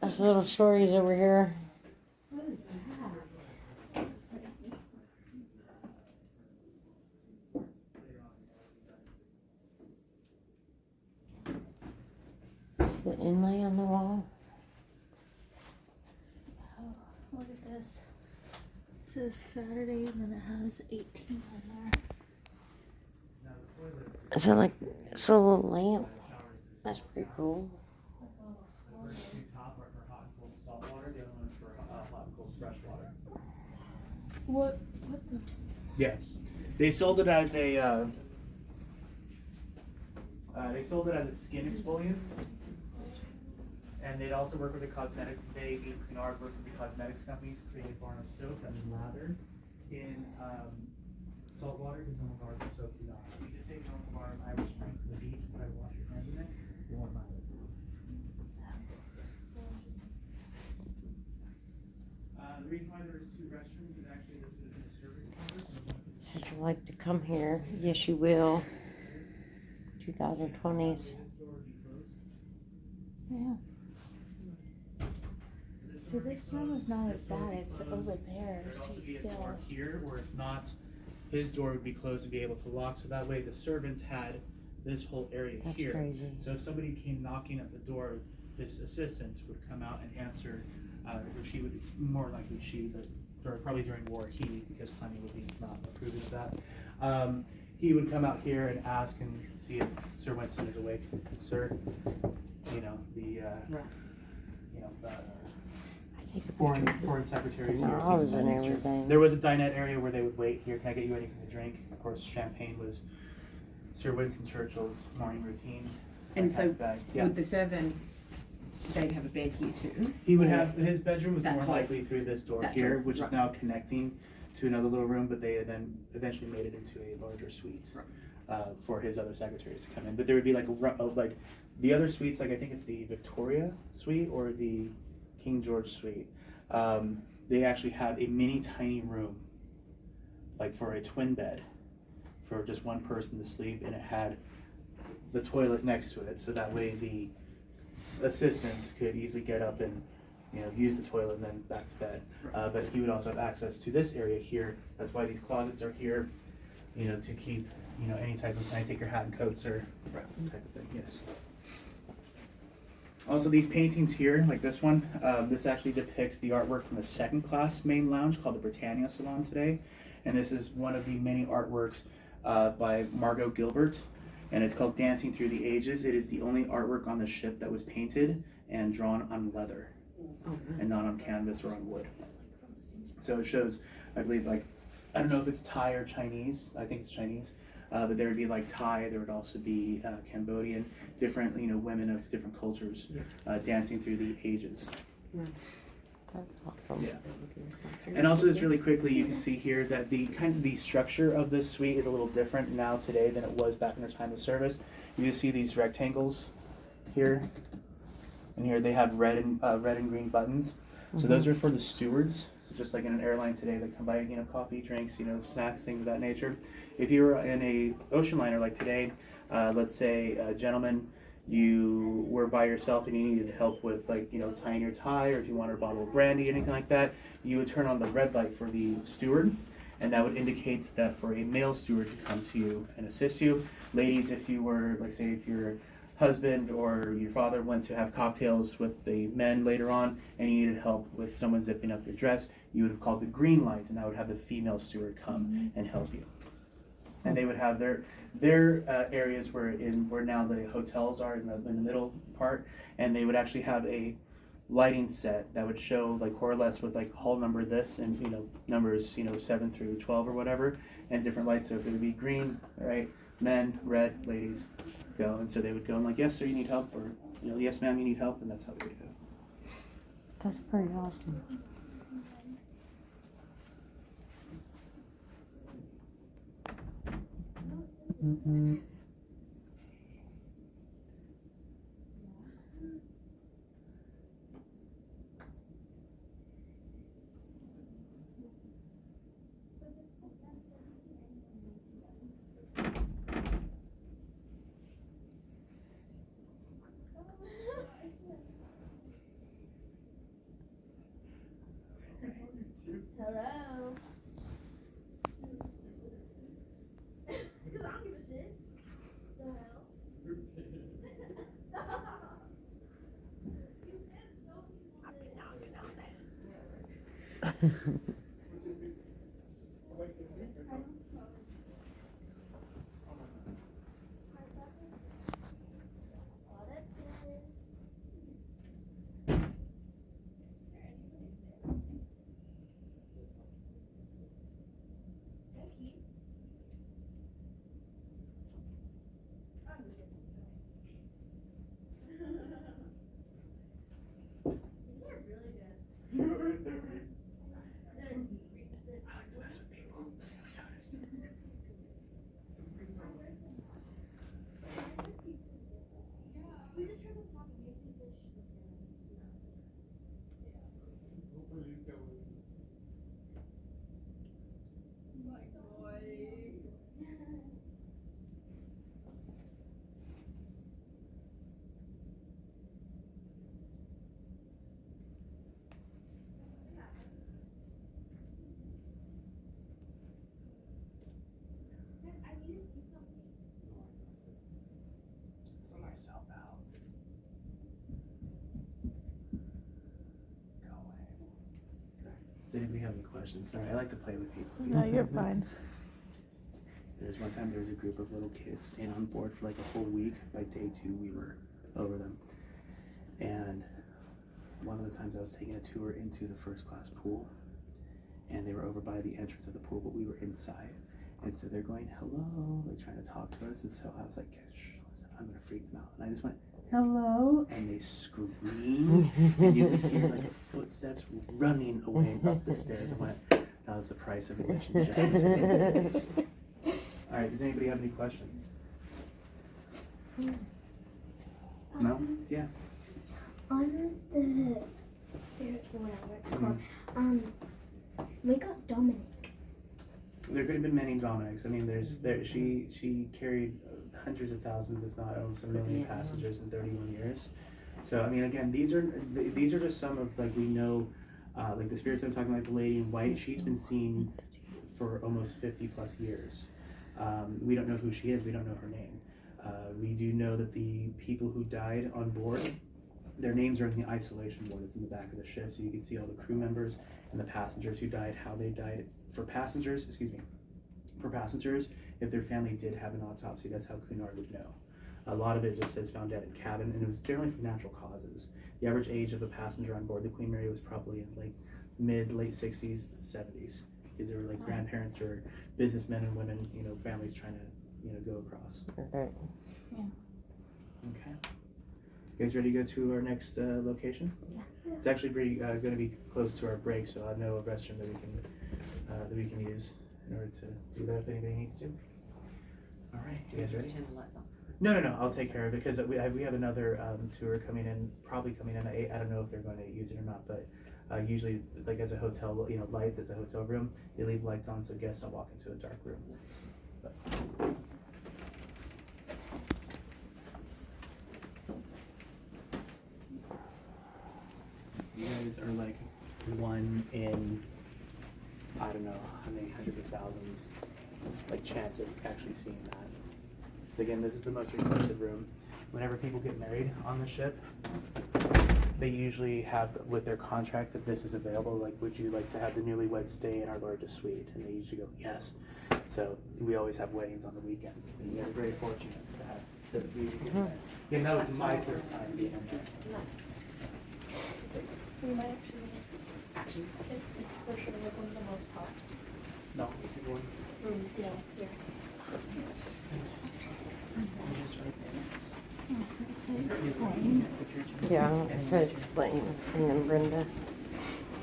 There's little shorties over here. What is that? It's the inlay on the wall. Oh, look at this. It says Saturday and then it has 18 on there. Is that like it's a little lamp? That's pretty cool. The first two top are for hot and cold salt water, the other one's for hot and cold fresh water. What the? Yeah, they sold it as a skin exfoliant, and they'd also work with a cosmetic. They Cunard worked with the cosmetics company to create a bar of soap that was lathered in salt water because normal bars of soap do not. You just take normal bar of Irish Spring from the beach and try to wash your hands in it. You won't lather. The reason why there was two restrooms is actually this would have been a service quarters. Says you like to come here. Yes, you will. 2020s. Yeah. See, this room is not as bad. It's over there. There'd So also be you a door feel. here, or if not, his door would be closed to be able to lock, so that way the servants had this whole area That's here. crazy. So if somebody came knocking at the door, this assistant would come out and answer, or she would, more likely she, but probably during war, he, because Clemmy would be not approving of that. He would come out here and ask and see if Sir Winston is awake. Sir, the I take a foreign picture. secretaries The here. knobs and everything. There was a dinette area where they would wait. Here, can I get you anything to drink? Of course, champagne was Sir Winston Churchill's morning routine. And That so type of bag. Yeah. would the servant, they'd have a bed here too? He would Or- have, his bedroom was That more whole- likely through this door that here, door, which is right. now connecting to another little room, but they had then eventually made it into a larger suite Right. for his other secretaries to come in. But there would be like like the other suites, like I think it's the Victoria suite or the King George suite. They actually had a mini tiny room, like for a twin bed, for just one person to sleep, and it had the toilet next to it, so that way the assistants could easily get up and use the toilet and then back to bed. But he would also have access to this area here. That's why these closets are here, to keep any type of, can I take your hat and coat, sir? Type of thing. Yes. Also, these paintings here, like this one, this actually depicts the artwork from the second class main lounge called the Britannia Salon today, and this is one of the many artworks by Margot Gilbert. And it's called Dancing Through the Ages. It is the only artwork on the ship that was painted and drawn on leather and not on canvas or on wood. So it shows, I believe, like, I don't know if it's Thai or Chinese. I think it's Chinese. But there would be like Thai, there would also be Cambodian, different, women of different cultures dancing through the ages. That's awesome. Yeah. And also just really quickly, you can see here that the structure of this suite is a little different now today than it was back in their time of service. You can see these rectangles here, and here they have red and green buttons. So those are for the stewards. So just like in an airline today, they come by, coffee, drinks, snacks, things of that nature. If you were in a ocean liner like today, let's say a gentleman you were by yourself and you needed help with, like, you know, tying your tie, or if you wanted a bottle of brandy, anything like that, you would turn on the red light for the steward, and that would indicate that for a male steward to come to you and assist you. Ladies, if you were, like, say, if your husband or your father went to have cocktails with the men later on and you needed help with someone zipping up your dress, you would have called the green light, and that would have the female steward come and help you. And they would have their areas where now the hotels are in the middle part, and they would actually have a lighting set that would show, like, correlates with, like, hall number this and, you know, numbers, you know, 7 through 12 or whatever, and different lights. So if it would be green, right, men, red, ladies, go. And so they would go and, like, yes sir, you need help, or, you know, yes ma'am, you need help, and that's how they would go. That's pretty awesome. Mm-hmm. Hello. Because I don't give a shit. The hell? Stop. You said show people this. I like to mess with people. Sort yourself out. Go away. Does anybody have any questions? Sorry, I like to play with people. No, you're fine. There's one time there was a group of little kids staying on board for like a whole week. By day 2, we were over them. And one of the times I was taking a tour into the first class pool, and they were over by the entrance of the pool, but we were inside. And so they're going, hello, like trying to talk to us. And so I was like, guys, shh, listen, I'm gonna freak them out. And I just went, hello, and they screamed, and you could hear like footsteps running away up the stairs. I went, that was the price of admission. Just all right, does anybody have any questions? No? Yeah. On the spirit, whatever it's called, we got Dominic. There could have been many Dominics. I mean, she carried hundreds of thousands, if not almost a million passengers in 31 years. So I mean, again, these are just some of, like, we know, like the spirits I'm talking about, the lady in white. She's been seen for almost 50 plus years. We don't know who she is. We don't know her name. We do know that the people who died on board, their names are in the isolation board that's in the back of the ship, so you can see all the crew members and the passengers who died, how they died. For passengers, if their family did have an autopsy, that's how Cunard would know. A lot of it just says found dead in cabin, and it was generally from natural causes. The average age of a passenger on board the Queen Mary was probably in like late 60s, 70s, because they were like grandparents or businessmen and women, you know, families trying to, you know, go across. Yeah. Okay. You guys ready to go to our next location? Yeah. It's actually pretty going to be close to our break, so I know a restroom that we can use in order to do that if anybody needs to. All right, you guys ready? Just turn the lights off. No, I'll take care of it, because we have another tour coming in, probably coming in at 8. I don't know if they're going to use it or not, but usually, like as a hotel, you know, lights as a hotel room, they leave lights on so guests don't walk into a dark room. But. one in, I don't know how many hundreds of thousands, like chance of actually seeing that. So again, this is the most requested room. Whenever people get married on the ship, they usually have with their contract that this is available. Like, would you like to have the newlyweds stay in our largest suite? And they usually go, yes. So we always have weddings on the weekends. And we're very fortunate to have the yeah, that was my third time being in there. We might actually, it's for sure like one of the most top. No, it's a good one. Yeah, here. Explain. Yeah, I said explain. And then Brenda.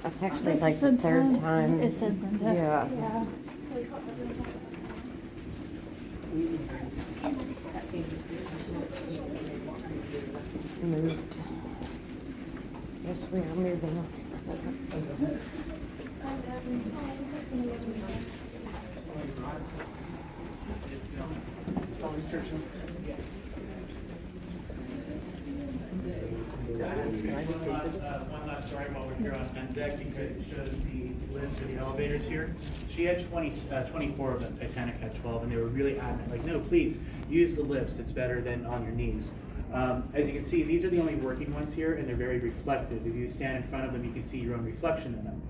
That's actually This like is the third time. It said Brenda. Yeah. Yeah. Moved. Yes, we are moving. One last story while we're here on deck, because it shows the lifts or the elevators here. She had 24 of them, Titanic had 12, and they were really adamant, like, no, please, use the lifts, it's better than on your knees. As you can see, these are the only working ones here, and they're very reflective. If you stand in front of them, you can see your own reflection in them.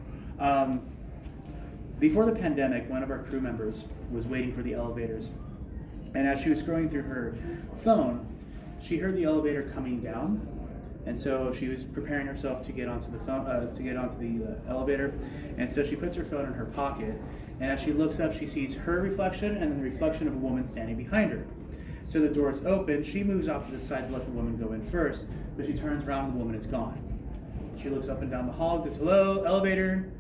Before the pandemic, one of our crew members was waiting for the elevators, and as she was scrolling through her phone, she heard the elevator coming down, and so she was preparing herself to get onto the phone, elevator, and so she puts her phone in her pocket, and as she looks up, she sees her reflection and then the reflection of a woman standing behind her. So the doors open, she moves off to the side to let the woman go in first, but she turns around, the woman is gone. She looks up and down the hall, goes, hello, elevator.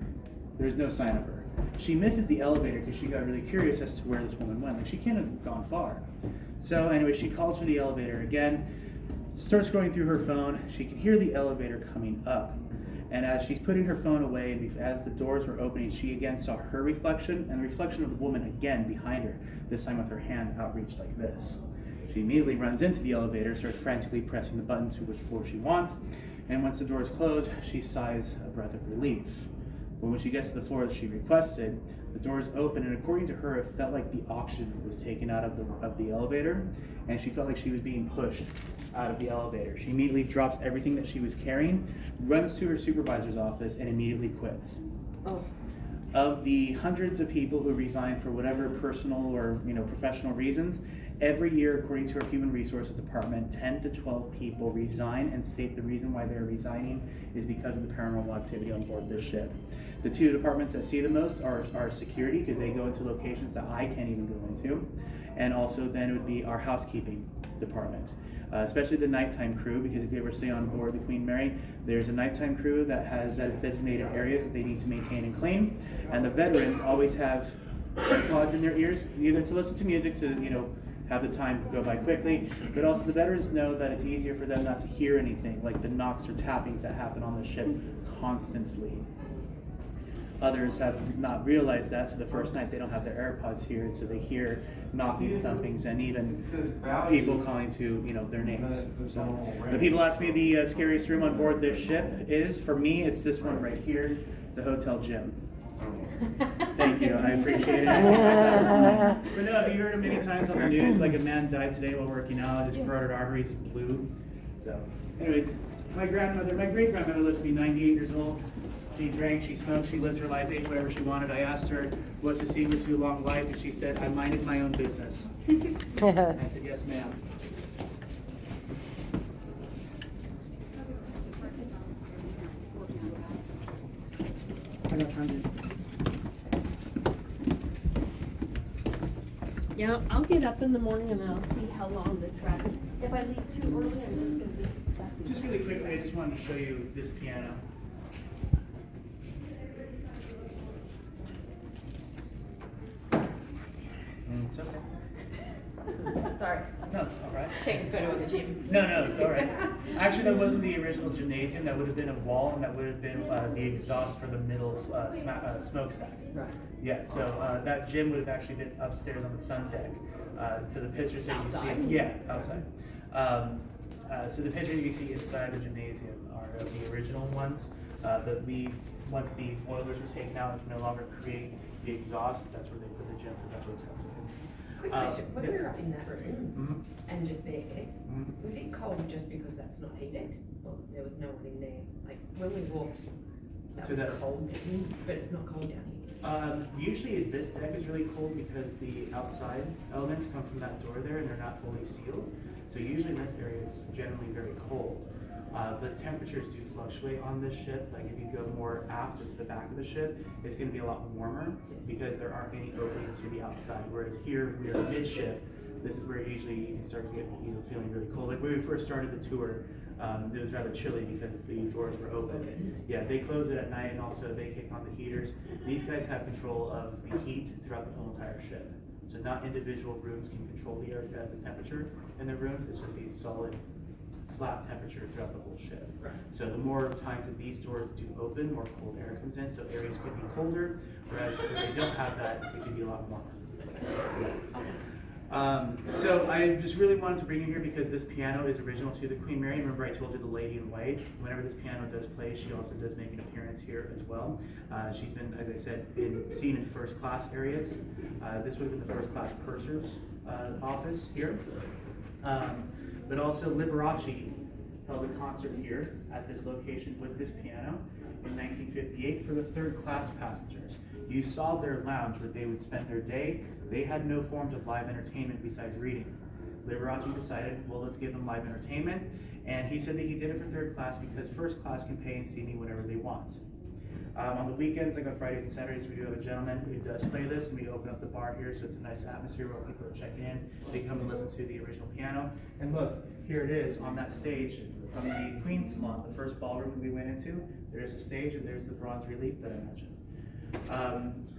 There's no sign of her. She misses the elevator because she got really curious as to where this woman went. Like, she can't have gone far. So anyway, she calls for the elevator again, starts going through her phone. She can hear the elevator coming up. And as she's putting her phone away, and as the doors were opening, she again saw her reflection and the reflection of the woman again behind her, this time with her hand outreached like this. She immediately runs into the elevator, starts frantically pressing the button to which floor she wants, and once the doors close, she sighs a breath of relief. But when she gets to the floor that she requested, the doors open, and according to her, it felt like the oxygen was taken out of the elevator, and she felt like she was being pushed out of the elevator. She immediately drops everything that she was carrying, runs to her supervisor's office, and immediately quits. Oh. Of the hundreds of people who resign for whatever personal or professional reasons, every year, according to our Human Resources Department, 10 to 12 people resign and state the reason why they're resigning is because of the paranormal activity on board this ship. The two departments that see the most are security, because they go into locations that I can't even go into, and also then it would be our housekeeping department. Especially the nighttime crew, because if you ever stay on board the Queen Mary, there's a nighttime crew that is designated areas that they need to maintain and clean, and the veterans always have AirPods in their ears, either to listen to music to have the time go by quickly, but also the veterans know that it's easier for them not to hear anything, like the knocks or tappings that happen on the ship constantly. Others have not realized that, so the first night they don't have their AirPods here, and so they hear knocking, thumpings, and even people calling to their names. So, when people ask me the scariest room on board this ship is, for me, it's this one right here. It's the hotel gym. Thank you, I appreciate it. But no, have you heard of many times on the news, like a man died today while working out, his carotid arteries blew. So, anyways, my great grandmother lived to be 98 years old. She drank, she smoked, she lived her life, ate whatever she wanted. I asked her, what's the secret to a long life? And she said, I minded my own business. I said, yes, ma'am. I got time. Yeah, I'll get up in the morning and I'll see how long the traffic. If I leave too early, I'm just gonna be stuck. Just really quickly, I just wanted to show you this piano. It's okay. Sorry. No, it's all right. Take a photo of the gym. No, it's all right. Actually, that wasn't the original gymnasium. That would have been a wall, and that would have been the exhaust for the middle smokestack. Right. Yeah, so that gym would have actually been upstairs on the sun deck. So the pictures that you Outside? see, yeah, outside. So the pictures you see inside the gymnasium are of the original ones. But we once the boilers were taken out and could no longer create the exhaust, that's where they put the gym for the hotel. Quick question, when we were up in that room Mhm. and just there, Mhm. was it cold just because that's not heated? Or there was no one in there? Like, when we walked, that So was that- cold, but it's not cold down here. Usually this deck is really cold because the outside elements come from that door there and they're not fully sealed. So usually in this area it's generally very cold. But temperatures do fluctuate on this ship. Like if you go more aft or to the back of the ship, it's going to be a lot warmer because there aren't any openings to the outside. Whereas here we are midship. This is where usually you can start to get feeling really cold. Like when we first started the tour, it was rather chilly because the doors were open. Yeah, they close it at night and also they kick on the heaters. These guys have control of the heat throughout the whole entire ship. So not individual rooms can control the temperature in the rooms. It's just a solid flat temperature throughout the whole ship. Right. So the more times that these doors do open, more cold air comes in. So areas could be colder, whereas if they don't have that, it can be a lot warmer. So I just really wanted to bring you here because this piano is original to the Queen Mary. Remember I told you the lady in white? Whenever this piano does play, she also does make an appearance here as well. She's been, as I said, seen in first class areas. This would have been the first class purser's office here. But also Liberace held a concert here at this location with this piano in 1958 for the third class passengers. You saw their lounge where they would spend their day. They had no forms of live entertainment besides reading. Liberace decided, well, let's give them live entertainment. And he said that he did it for third class because first class can pay and see me whenever they want. On the weekends, like on Fridays and Saturdays, we do have a gentleman who does play this, and we open up the bar here, so it's a nice atmosphere where people are checking in. They come and listen to the original piano. And look, here it is on that stage from the Queen's Salon, the first ballroom we went into. There's a stage, and there's the bronze relief that I mentioned.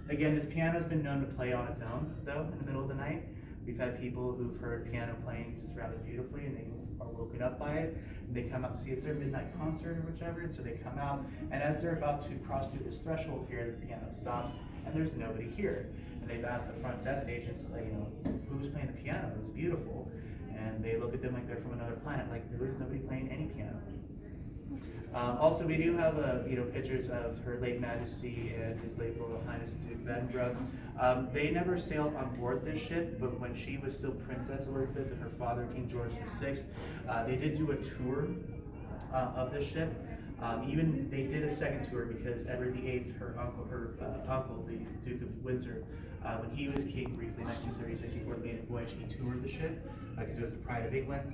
Again, this piano's been known to play on its own, though, in the middle of the night. We've had people who've heard piano playing just rather beautifully, and they are woken up by it. And they come out to see it's their midnight concert or whichever, and so they come out, and as they're about to cross through this threshold here, the piano stops, and there's nobody here. And they've asked the front desk agents, like, who's playing the piano? It was beautiful. And they look at them like they're from another planet, like there is nobody playing any piano. Also, we do have pictures of Her late Majesty and His late Royal Highness Duke of Edinburgh. They never sailed on board this ship, but when she was still Princess Elizabeth and her father, King George VI, they did do a tour of this ship. Even they did a second tour because Edward VIII, her uncle, the Duke of Windsor, when he was king briefly in 1936 before the maiden voyage, he toured the ship because it was the pride of England.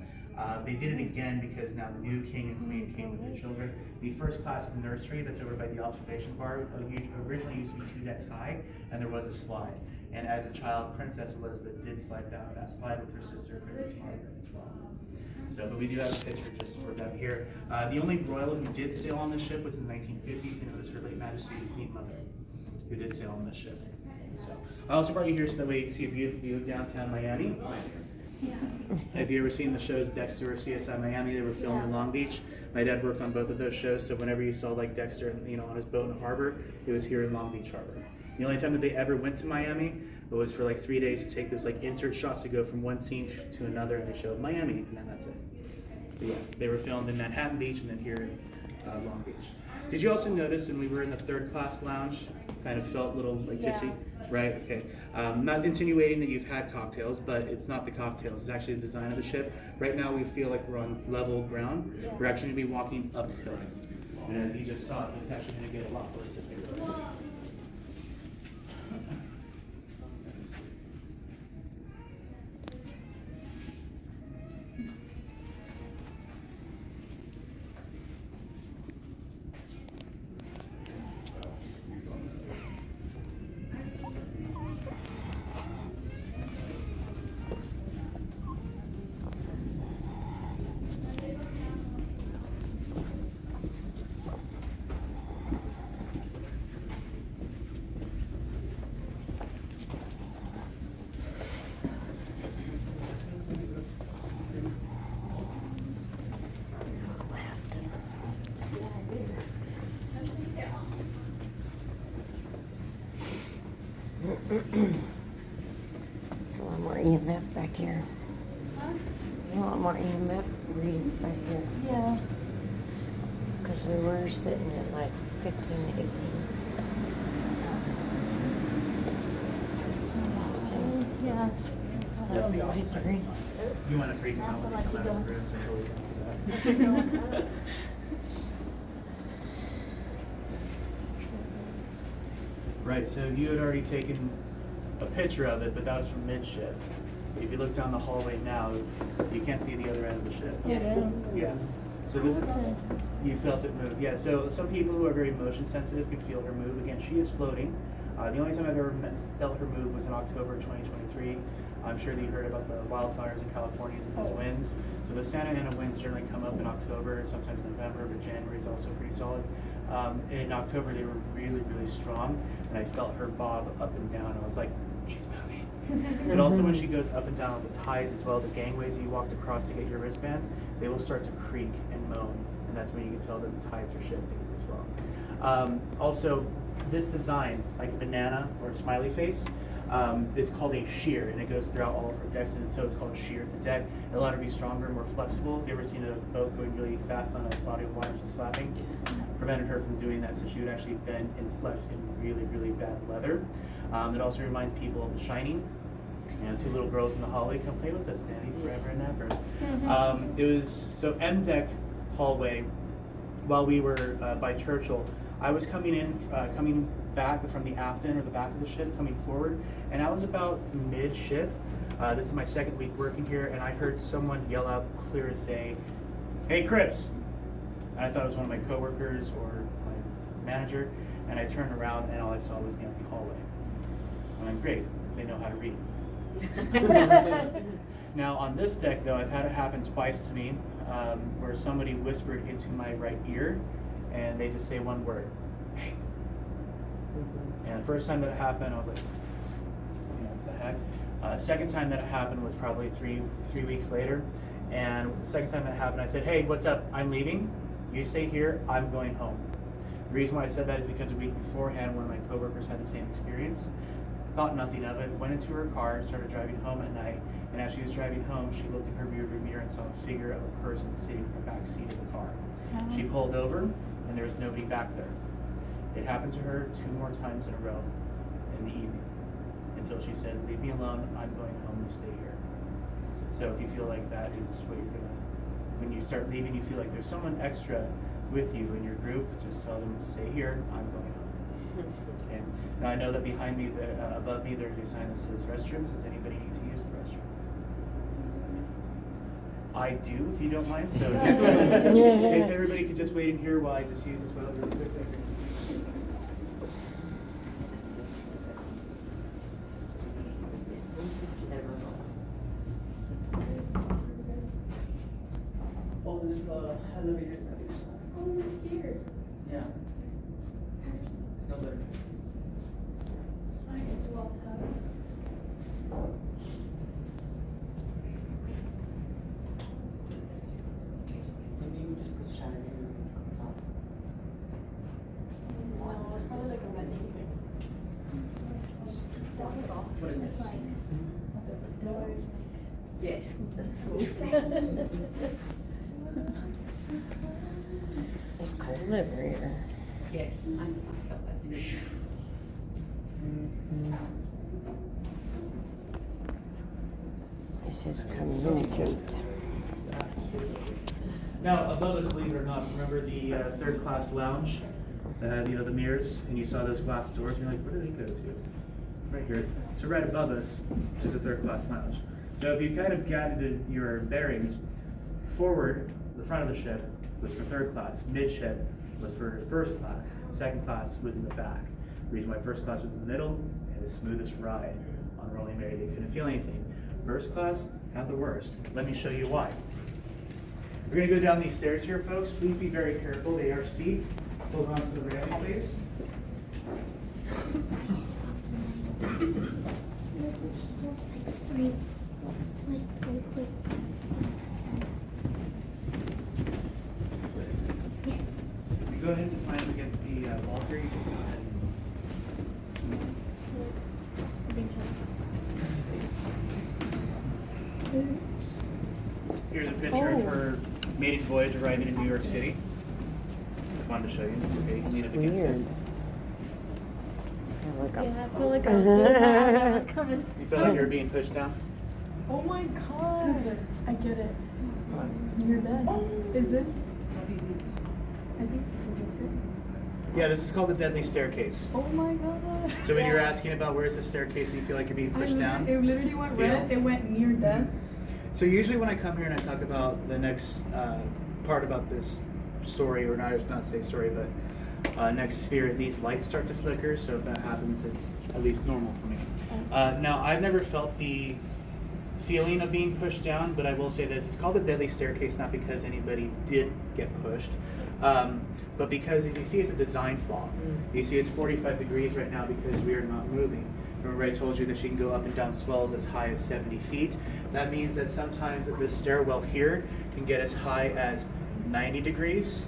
They did it again because now the new king and queen came with their children. The first class nursery that's over by the observation bar originally used to be 2 decks high, and there was a slide. And as a child, Princess Elizabeth did slide down that slide with her sister, Princess Margaret, as well. So, but we do have a picture just for them here. The only royal who did sail on this ship was in the 1950s, and it was Her late Majesty the Queen Mother who did sail on this ship. So, I also brought you here so that way you can see a beautiful view of downtown Miami. Have you ever seen the shows Dexter or CSI Miami? They were filmed in Long Beach. My dad worked on both of those shows, so whenever you saw like Dexter, on his boat in the harbor, it was here in Long Beach Harbor. The only time that they ever went to Miami was for like 3 days to take those like insert shots to go from one scene to another, and they showed Miami, and then that's it. But yeah, they were filmed in Manhattan Beach and then here in Long Beach. Did you also notice when we were in the third class lounge, kind of felt a little like tipsy? Right, okay. Not insinuating that you've had cocktails, but it's not the cocktails, it's actually the design of the ship. Right now we feel like we're on level ground. We're actually gonna be walking uphill. And you just saw it, it's actually gonna get a lot worse as we go. There's a lot more EMF back here. There's a lot more EMF readings back here. Yeah. Because usually we're sitting at like 15, 18. Yes. That'll be all three. You want to freak them out when they come out of the rooms, I totally get that. Right, so you had already taken a picture of it, but that was from midship. If you look down the hallway now, you can't see the other end of the ship. Yeah. So this is, you felt it move. Yeah, so some people who are very motion sensitive can feel her move. Again, she is floating. The only time I've ever felt her move was in October 2023. I'm sure that you heard about the wildfires in California and those winds. So the Santa Ana winds generally come up in October, sometimes November, but January is also pretty solid. In October, they were really, really strong, and I felt her bob up and down. I was like, she's moving. But also when she goes up and down on the tides as well, the gangways that you walked across to get your wristbands, they will start to creak and moan, and that's when you can tell that the tides are shifting as well. Also, this design, like a banana or a smiley face, it's called a shear, and it goes throughout all of her decks, and so it's called a shear at the deck. It allowed her to be stronger and more flexible. If you ever seen a boat going really fast on a body of water just slapping, prevented her from doing that, so she would actually bend and flex in really, really bad weather. It also reminds people of The Shining. You know, two little girls in the hallway, come play with us, Danny, forever and ever. It was, so M deck hallway, while we were by Churchill, I was coming back from the aft end or the back of the ship, coming forward, and I was about mid-ship. This is my second week working here, and I heard someone yell out clear as day, "Hey, Chris!" And I thought it was one of my coworkers or my manager, and I turned around and all I saw was the empty hallway. And I'm great, they know how to read. Now on this deck though, I've had it happen twice to me, where somebody whispered into my right ear, and they just say one word, "Hey." And the first time that it happened, I was like, you know, what the heck? Second time that it happened was probably three weeks later, and the second time that happened, I said, "Hey, what's up? I'm leaving. You stay here, I'm going home." The reason why I said that is because a week beforehand, one of my coworkers had the same experience. Thought nothing of it, went into her car, started driving home at night, and as she was driving home, she looked in her rearview mirror and saw a figure of a person sitting in the back seat of the car. She pulled over, and there was nobody back there. It happened to her 2 more times in a row in the evening, until she said, "Leave me alone, I'm going home, you stay here." So if you feel like that is what you're gonna, when you start leaving, you feel like there's someone extra with you in your group, just tell them, "Stay here, I'm going home." Okay. Now I know that behind me, above me, there's a sign that says restrooms. Does anybody need to use the restroom? I do, if you don't mind. So if everybody could just wait in here while I just use the toilet really quick. Oh, this elevator is here. yeah. No better. Nice well tub. Maybe you just put shower in on top. No, it's probably like a wet thing. What is this? Yes. It's cold over here. Yes, I felt that too. It says communicate. Now above us, believe it or not, remember the third class lounge that had, you know, the mirrors, and you saw those glass doors, and you're like, where do they go to? Right here. So right above us is a third class lounge. So if you kind of gathered your bearings, forward, the front of the ship was for third class, midship was for first class, second class was in the back. The reason why first class was in the middle, had the smoothest ride on Rolling Mary. They couldn't feel anything. First class had the worst. Let me show you why. We're going to go down these stairs here, folks. Please be very careful. They are steep. Hold on to the railing, please. Go ahead and just line up against the wall here. You can go ahead. Here's a picture of her maiden voyage arriving in New York City. just wanted to show you. It's okay. You need it It's against it. weird. I feel like I'm- Yeah, I feel like I was doing that as I was coming. You feel like you're being pushed down? Oh my god! I get it. Near death. Is this? I think this is this thing. Yeah, this is called the deadly staircase. Oh my god. So when you're asking about where's the staircase and you feel like you're being pushed down, It literally went feel. red. It went near death. So usually when I come here and I talk about the next part about this story, or not say story, but next spirit, these lights start to flicker. So if that happens, it's at least normal for me. Now I've never felt the feeling of being pushed down, but I will say this: it's called the deadly staircase not because anybody did get pushed, but because as you see, it's a design flaw. You see, it's 45 degrees right now because we are not moving. Remember I told you that she can go up and down swells as high as 70 feet. That means that sometimes this stairwell here can get as high as 90 degrees,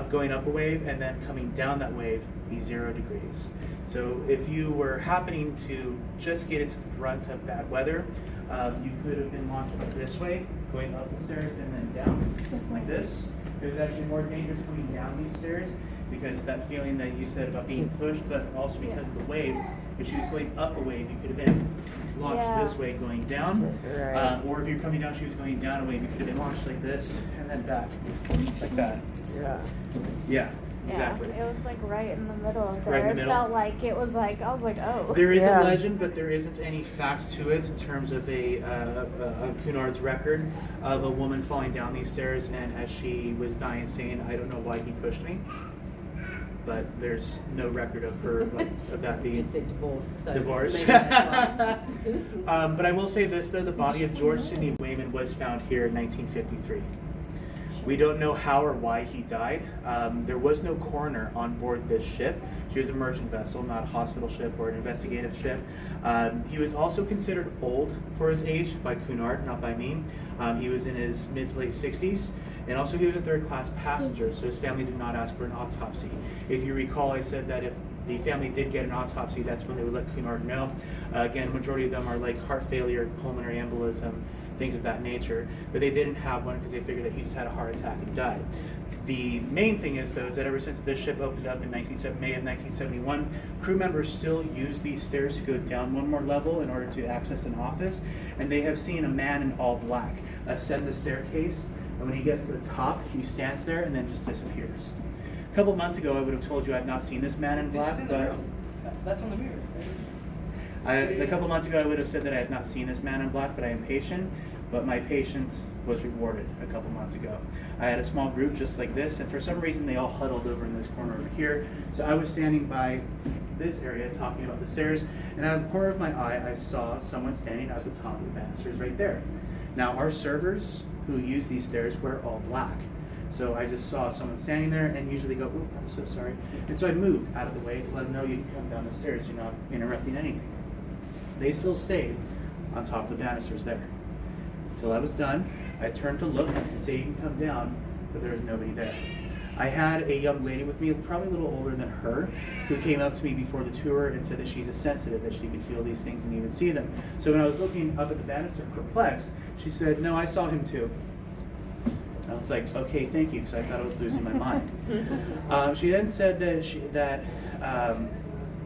going up a wave, and then coming down that wave be 0 degrees. So if you were happening to just get into the brunt of bad weather, you could have been launched this way, going up the stairs and then down, like this. It was actually more dangerous coming down these stairs because that feeling that you said about being pushed, but also because of the waves. If she was going up a wave, you could have been launched this way going down. Right. Or if you're coming down, she was going down a wave, you could have been launched like this and then back, like that. Yeah. Yeah, exactly. Yeah, it was like right in the middle of there. Right in the It middle. felt like it was like, I was like, oh. There is Yeah. a legend, but there isn't any facts to it in terms of a Cunard's record of a woman falling down these stairs and as she was dying saying, I don't know why he pushed me. But there's no record of her, like, of that being Just said divorce. So divorced. maybe that's why. But I will say this though, the body of George Sidney Wayman was found here in 1953. We don't know how or why he died. There was no coroner on board this ship. She was a merchant vessel, not a hospital ship or an investigative ship. He was also considered old for his age by Cunard, not by me. He was in his mid to late 60s. And also he was a third-class passenger, so his family did not ask for an autopsy. If you recall, I said that if the family did get an autopsy, that's when they would let Cunard know. Again, majority of them are like heart failure, pulmonary embolism, things of that nature. But they didn't have one because they figured that he just had a heart attack and died. The main thing is, though, is that ever since this ship opened up in May of 1971, crew members still use these stairs to go down one more level in order to access an office. And they have seen a man in all black ascend the staircase. And when he gets to the top, he stands there and then just disappears. A couple months ago, I would have told you I've not seen this man in black, but That's on the mirror. a couple months ago, I would have said that I had not seen this man in black, but I am patient. But my patience was rewarded a couple months ago. I had a small group just like this, and for some reason, they all huddled over in this corner over here. So I was standing by this area talking about the stairs, and out of the corner of my eye, I saw someone standing at the top of the banisters right there. Now, our servers who use these stairs wear all black. So I just saw someone standing there and usually go, "Oop, I'm so sorry." And so I moved out of the way to let them know you can come down the stairs. You're not interrupting anything. They still stayed on top of the banisters there. Until I was done, I turned to look and say, "You can come down," but there was nobody there. I had a young lady with me, probably a little older than her, who came up to me before the tour and said that she's a sensitive, that she can feel these things and even see them. So when I was looking up at the banister, perplexed, she said, "No, I saw him too." I was like, "Okay, thank you," because I thought I was losing my mind. She then said that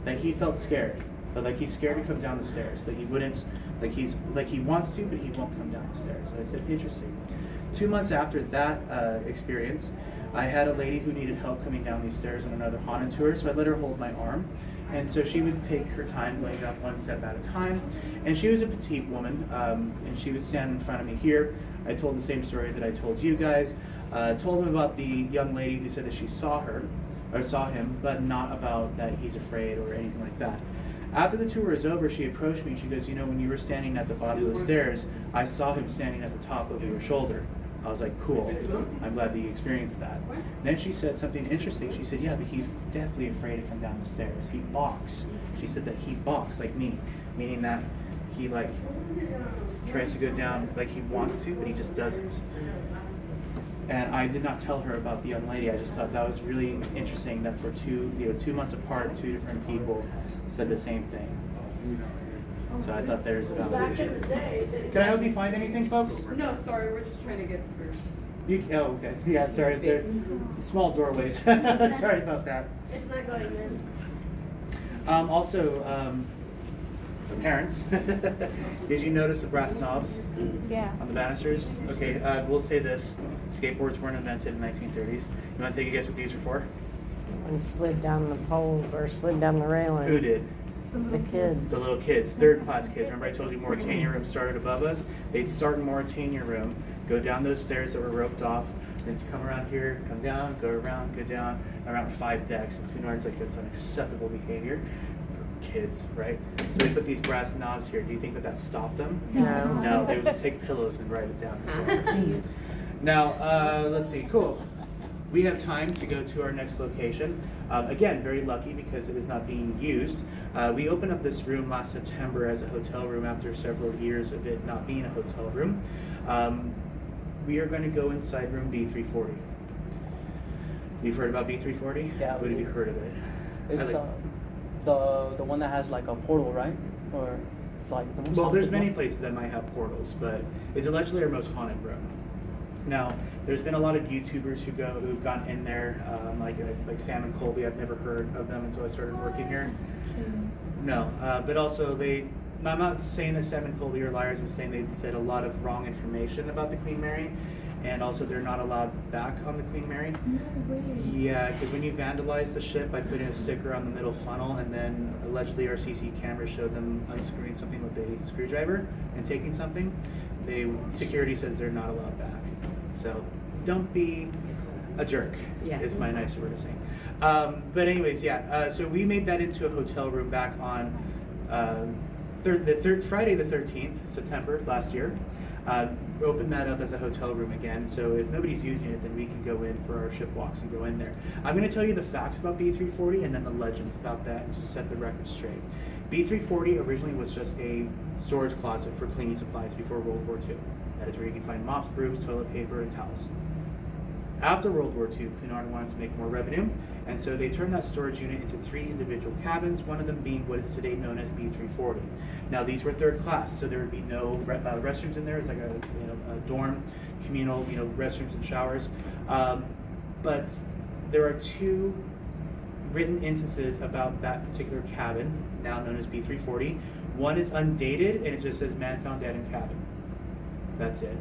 that he felt scared, but like he's scared to come down the stairs, that he wouldn't, like he wants to, but he won't come down the stairs. So I said, "Interesting." 2 months after that experience, I had a lady who needed help coming down these stairs on another haunted tour, so I let her hold my arm. And so she would take her time going up one step at a time. And she was a petite woman, and she would stand in front of me here. I told the same story that I told you guys. Told them about the young lady who said that she saw him, but not about that he's afraid or anything like that. After the tour was over, she approached me and she goes, "You know, when you were standing at the bottom of the stairs, I saw him standing at the top over your shoulder." I was like, "Cool, I'm glad that you experienced that." Then she said something interesting. She said, "Yeah, but he's definitely afraid to come down the stairs. He balks." She said that he balks like me, meaning that he like tries to go down like he wants to, but he just doesn't. And I did not tell her about the young lady. I just thought that was really interesting that for 2 months apart, 2 different people said the same thing. So I thought there's a validation. Can I help you find anything, folks? No, sorry, we're just trying to get through. Oh, okay. Yeah, sorry. There's small doorways. Sorry about that. It's not going in. Also, parents, did you notice the brass knobs Yeah. on the banisters? Okay, we'll say this: skateboards weren't invented in the 1930s. You want to take a guess what these were for? And slid down the pole or slid down the railing. Who did? The kids. The little kids, third class kids. Remember I told you Mauritania room started above us? They'd start in Mauritania room, go down those stairs that were roped off, then come around here, come down, go around, go down, around 5 decks. And Cunard's like, that's unacceptable behavior for kids, right? So they put these brass knobs here. Do you think that that stopped them? No. No, they would just take pillows and write it down as well. Now, let's see, cool. We have time to go to our next location. Again, very lucky because it is not being used. We opened up this room last September as a hotel room after several years of it not being a hotel room. We are going to go inside room B340. You've heard about B340? Yeah. What have you heard of it? It's the one that has like a portal, right? Or it's like the most Well, there's haunted many one? places that might have portals, but it's allegedly our most haunted room. Now, there's been a lot of YouTubers who've gone in there, like Sam and Colby. I've never heard of them until I started working here. No, but also I'm not saying that Sam and Colby are liars. I'm saying they said a lot of wrong information about the Queen Mary, and also they're not allowed back on the Queen Mary. No way. Yeah, because when you vandalize the ship by putting a sticker on the middle funnel, and then allegedly our CC cameras showed them unscrewing something with a screwdriver and taking something, security says they're not allowed back. So don't be a jerk, Yeah. is my nicer word of saying. But anyways, yeah, so we made that into a hotel room back on Friday the 13th, September last year. We opened that up as a hotel room again, so if nobody's using it, then we can go in for our ship walks and go in there. I'm going to tell you the facts about B340 and then the legends about that and just set the record straight. B340 originally was just a storage closet for cleaning supplies before World War II. That is where you can find mops, brooms, toilet paper, and towels. After World War II, Cunard wanted to make more revenue, and so they turned that storage unit into 3 individual cabins, one of them being what is today known as B340. Now, these were third class, so there would be no restrooms in there. It's like a dorm, communal, restrooms and showers. But there are 2 written instances about that particular cabin, now known as B340. One is undated, and it just says man found dead in cabin. That's it.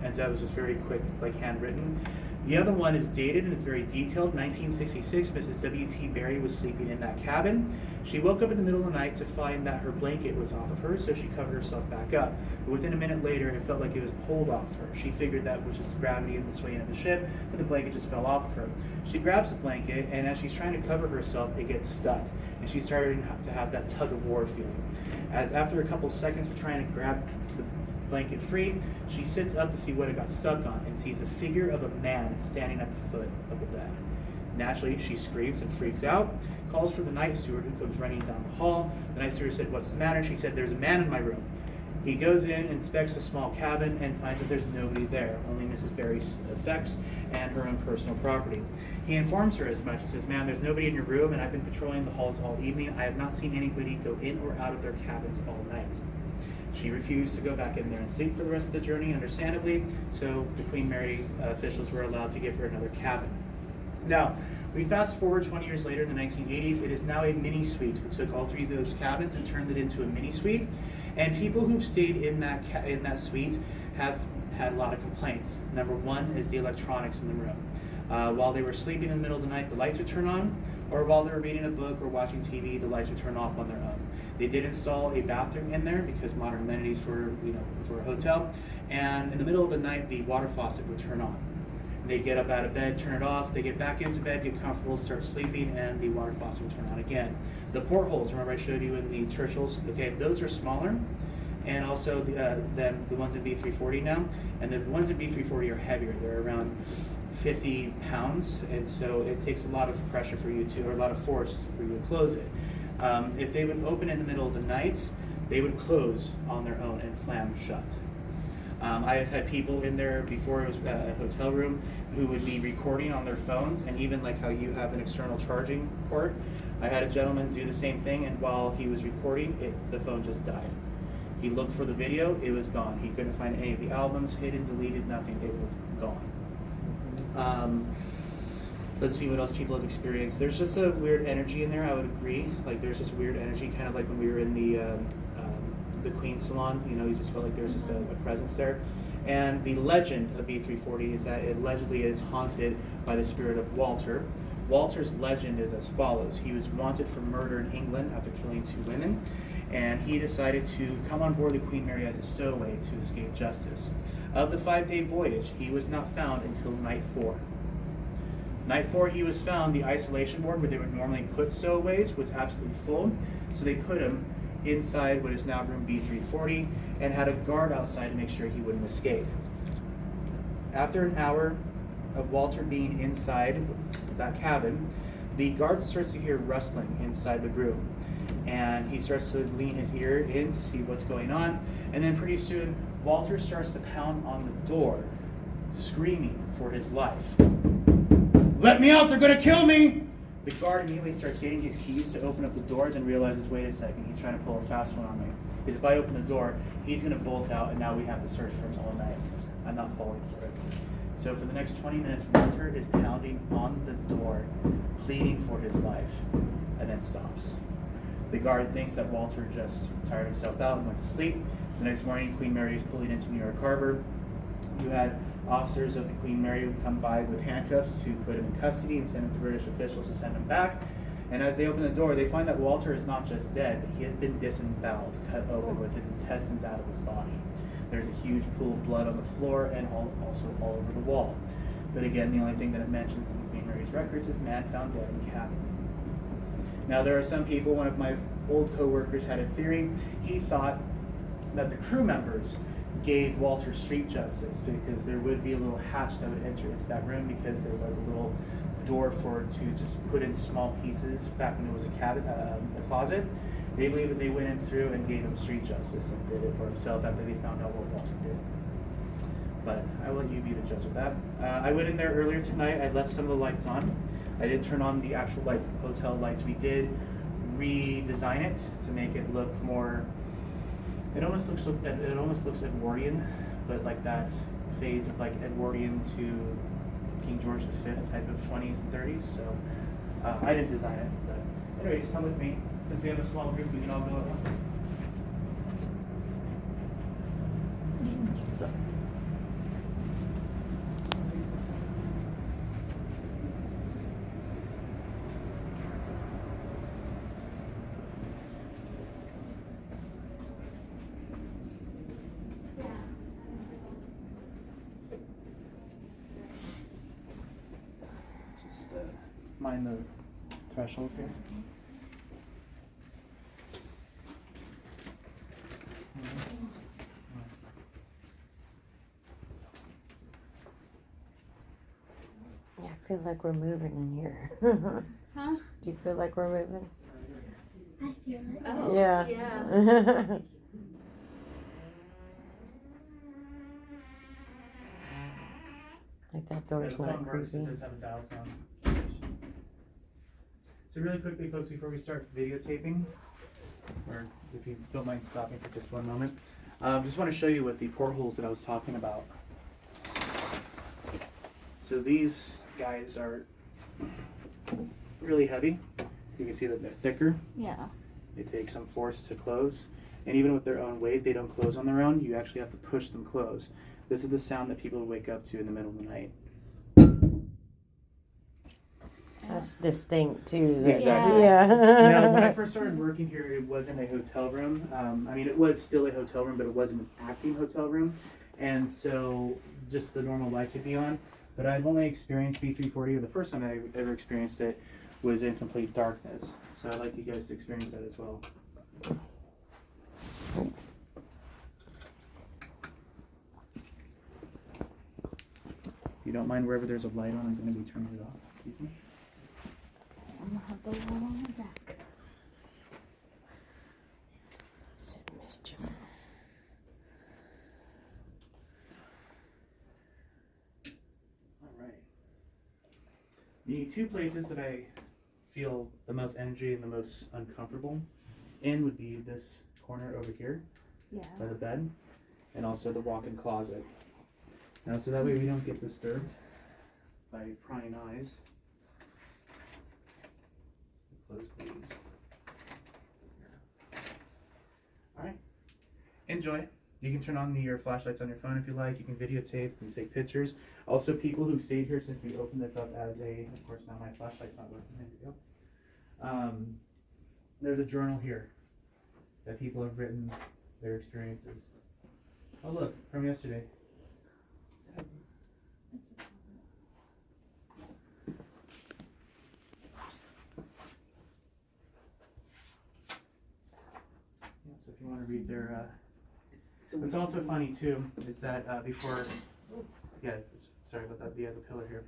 And that was just very quick, like handwritten. The other one is dated and it's very detailed. 1966, Mrs. W.T. Berry was sleeping in that cabin. She woke up in the middle of the night to find that her blanket was off of her, so she covered herself back up. But within a minute later, it felt like it was pulled off of her. She figured that was just gravity and the swaying of the ship, but the blanket just fell off of her. She grabs the blanket, and as she's trying to cover herself, it gets stuck. And she's starting to have that tug of war feeling. As after a couple seconds of trying to grab the blanket free, she sits up to see what it got stuck on and sees a figure of a man standing at the foot of the bed. Naturally, she screams and freaks out, calls for the night steward who comes running down the hall. The night steward said, "What's the matter?" She said, "There's a man in my room." He goes in, inspects the small cabin, and finds that there's nobody there, only Mrs. Berry's effects and her own personal property. He informs her as much. He says, "Ma'am, there's nobody in your room, and I've been patrolling the halls all evening. I have not seen anybody go in or out of their cabins all night." She refused to go back in there and sleep for the rest of the journey, understandably, so the Queen Mary officials were allowed to give her another cabin. Now, we fast forward 20 years later in the 1980s. It is now a mini suite. We took all 3 of those cabins and turned it into a mini suite. And people who've stayed in that suite have had a lot of complaints. Number 1 is the electronics in the room. While they were sleeping in the middle of the night, the lights would turn on, or while they were reading a book or watching TV, the lights would turn off on their own. They did install a bathroom in there because modern amenities for a hotel. And in the middle of the night, the water faucet would turn on. They'd get up out of bed, turn it off, they get back into bed, get comfortable, start sleeping, and the water faucet would turn on again. The portholes, remember I showed you in the Churchills? Okay, those are smaller, and also than the ones in B340 now. And the ones in B340 are heavier. They're around 50 pounds, and so it takes a lot of pressure for you to, or a lot of force for you to close it. If they would open in the middle of the night, they would close on their own and slam shut. I have had people in there before it was a hotel room who would be recording on their phones, and even like how you have an external charging port, I had a gentleman do the same thing, and while he was recording, the phone just died. He looked for the video, it was gone. He couldn't find any of the albums, hidden, deleted, nothing, it was gone. Let's see what else people have experienced. There's just a weird energy in there. I would agree. Like there's just weird energy, kind of like when we were in the Queen's Salon. You know, you just felt like there was just a presence there. And the legend of B340 is that it allegedly is haunted by the spirit of Walter. Walter's legend is as follows. He was wanted for murder in England after killing 2 women, and he decided to come on board the Queen Mary as a stowaway to escape justice. Of the 5-day voyage, he was not found until night 4. Night 4, he was found. The isolation ward where they would normally put stowaways was absolutely full, so they put him inside what is now room B340 and had a guard outside to make sure he wouldn't escape. After an hour of Walter being inside that cabin, the guard starts to hear rustling inside the room, and he starts to lean his ear in to see what's going on, and then pretty soon Walter starts to pound on the door, screaming for his life. "Let me out, they're gonna kill me!" The guard immediately starts getting his keys to open up the door, then realizes, wait a second, he's trying to pull a fast one on me. Because if I open the door, he's gonna bolt out, and now we have to search for him all night. I'm not falling for it. So for the next 20 minutes, Walter is pounding on the door, pleading for his life, and then stops. The guard thinks that Walter just tired himself out and went to sleep. The next morning, Queen Mary is pulling into New York Harbor. You had officers of the Queen Mary who come by with handcuffs to put him in custody and send him to British officials to send him back. And as they open the door, they find that Walter is not just dead, but he has been disemboweled, cut open with his intestines out of his body. There's a huge pool of blood on the floor and also all over the wall. But again, the only thing that it mentions in Queen Mary's records is man found dead in cabin. Now there are some people, one of my old co-workers had a theory. He thought that the crew members gave Walter street justice because there would be a little hatch that would enter into that room because there was a little door to just put in small pieces back when it was a closet. They believe that they went in through and gave him street justice and did it for himself after they found out what Walter did. But I will let you be the judge of that. I went in there earlier tonight. I left some of the lights on. I did turn on the actual hotel lights. We did redesign it to make it look more. It almost looks Edwardian, but like that phase of like Edwardian to King George V type of 20s and 30s. So I didn't design it, but anyways, come with me. Since we have a small group, we can all go at once. So. Just mind the threshold here. Yeah, I feel like we're moving in here. Huh? Do you feel like we're moving? I feel it. Oh. Yeah. Yeah. Like that door's The not phone works, creepy. it does have a dial tone. So really quickly, folks, before we start videotaping, or if you don't mind stopping for just one moment, just want to show you what the portholes that I was talking about. So these guys are really heavy. You can see that they're thicker. Yeah. They take some force to close. And even with their own weight, they don't close on their own. You actually have to push them close. This is the sound that people wake up to in the middle of the night. That's distinct too. Exactly. Yeah. Now, when I first started working here, it wasn't a hotel room. I mean, it was still a hotel room, but it wasn't an acting hotel room. And so just the normal lights would be on. But I've only experienced B340, or the first time I ever experienced it was in complete darkness. So I'd like you guys to experience that as well. If you don't mind, wherever there's a light on, I'm going to be turning it off. Excuse me. I'm gonna have the one on the back. Some mischief. All right. The two places that I feel the most energy and the most uncomfortable in would be this corner over here Yeah. by the bed, and also the walk-in closet. Now, so that way we don't get disturbed. by prying eyes. Close these. Alright. Enjoy. You can turn on your flashlights on your phone if you like. You can videotape and take pictures. Also, people who stayed here since we opened this up as a, of course now my flashlight's not working, there we go. There's a journal here that people have written their experiences. Oh look, from yesterday. Yeah, so if you want to read their, what's also funny too is that before, yeah, sorry about that, the pillar here.